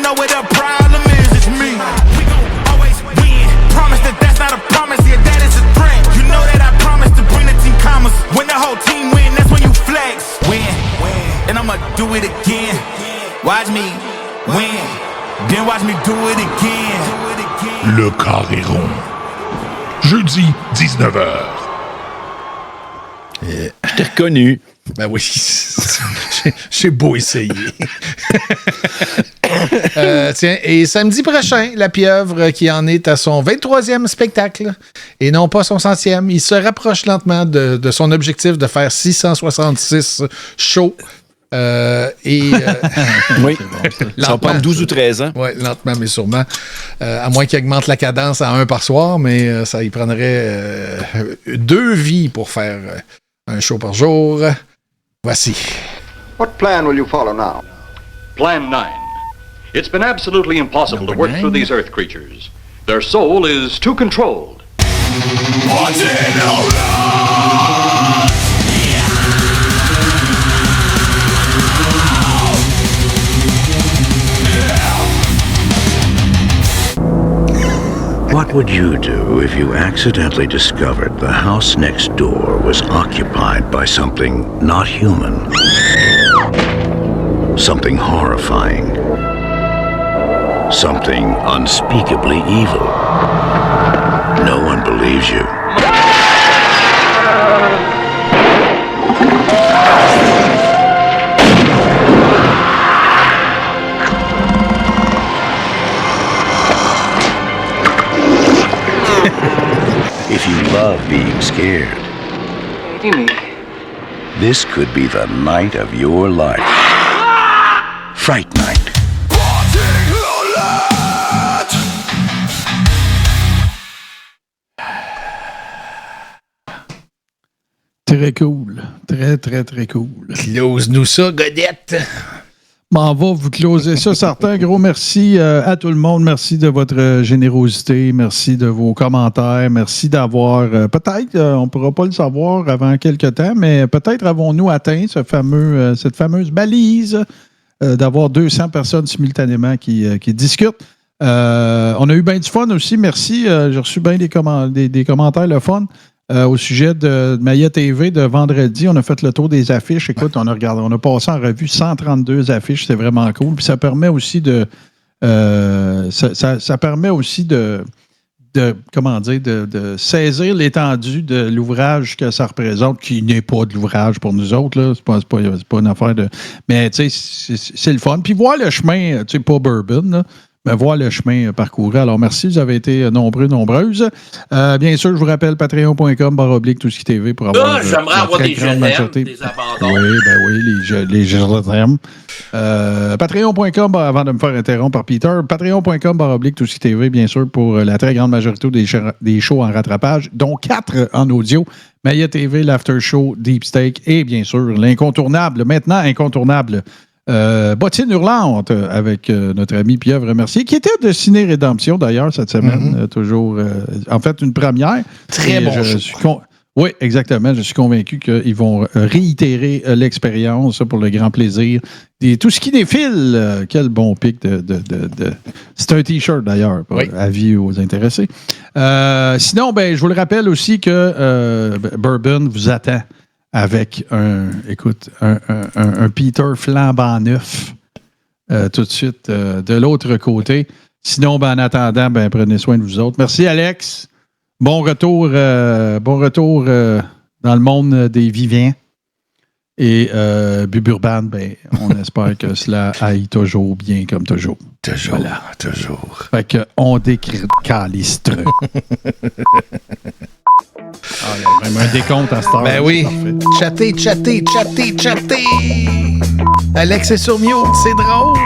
Know what the problem is, it's me. We gon' always win. Promise that's not a promise, yeah, that is a threat. You know that I promise to bring the team commas. When the whole team win, that's when you flex. Win, and I'ma do it again. Watch me win, then watch me do it again. Le Carré Rond. Jeudi, 19h. Je t'ai reconnu. Ben oui, j'ai beau essayer. Tiens, et samedi prochain, La Pieuvre qui en est à son 23e spectacle et non pas son 100e. Il se rapproche lentement de son objectif de faire 666 shows. Oui, ça va prendre 12 ou 13 ans. Oui, lentement, mais sûrement. À moins qu'il augmente la cadence à 1 par soir, mais ça y prendrait 2 vies pour faire un show par jour. Voici. What plan will you follow now? Plan 9. It's been absolutely impossible to work through these Earth creatures. Their soul is too controlled. What would you do if you accidentally discovered the house next door was occupied by something not human? Something horrifying. Something unspeakably evil. No one believes you. If you love being scared, this could be the night of your life. Fright Night. Très cool. Très, très, très cool. Close-nous ça, Godette. On va vous closer ça, certain. Gros merci à tout le monde. Merci de votre générosité. Merci de vos commentaires. Merci d'avoir... peut-être, on ne pourra pas le savoir avant quelques temps, mais peut-être avons-nous atteint cette fameuse balise d'avoir 200 personnes simultanément qui discutent. On a eu bien du fun aussi. Merci. J'ai reçu bien des commentaires, le fun. Au sujet de Maya TV de vendredi, on a fait le tour des affiches. Écoute, on a passé en revue 132 affiches, c'est vraiment cool. Puis ça permet aussi de saisir l'étendue de l'ouvrage que ça représente, qui n'est pas de l'ouvrage pour nous autres, là. C'est pas une affaire de. Mais tu sais, c'est le fun. Puis voir le chemin, tu sais, pas Bourbon, là. Mais voir le chemin parcouru. Alors, merci, vous avez été nombreuses. Bien sûr, je vous rappelle patreon.com/tout-ce-qui-tv pour avoir... j'aimerais avoir des je t'aime, des abandons. Oui, les je t'aime. Patreon.com, avant de me faire interrompre par Peter, patreon.com/tout-ce-qui-tv, bien sûr, pour la très grande majorité des shows en rattrapage, dont 4 en audio. Maya TV, l'After Show, Deep Steak et, bien sûr, l'incontournable, maintenant incontournable, Bottine Hurlante avec notre ami Pieuvre Mercier, qui était de Ciné Rédemption d'ailleurs cette semaine, toujours en fait une première. Très bon Oui, exactement. Je suis convaincu qu'ils vont réitérer l'expérience pour le grand plaisir. Tout ce qui défile, quel bon pic c'est un T-shirt d'ailleurs, avis aux intéressés. Sinon, je vous le rappelle aussi que Bourbon vous attend avec un Peter flambant neuf tout de suite de l'autre côté. Sinon, en attendant, prenez soin de vous autres. Merci, Alex. Bon retour dans le monde des vivants. Et Buburban, on espère que cela aille toujours bien comme toujours. Toujours, voilà. Toujours. Fait qu'on décalistre. Il y a vraiment un décompte à cette heure. Ben oui. Chatter. Alex est sur mute, c'est drôle.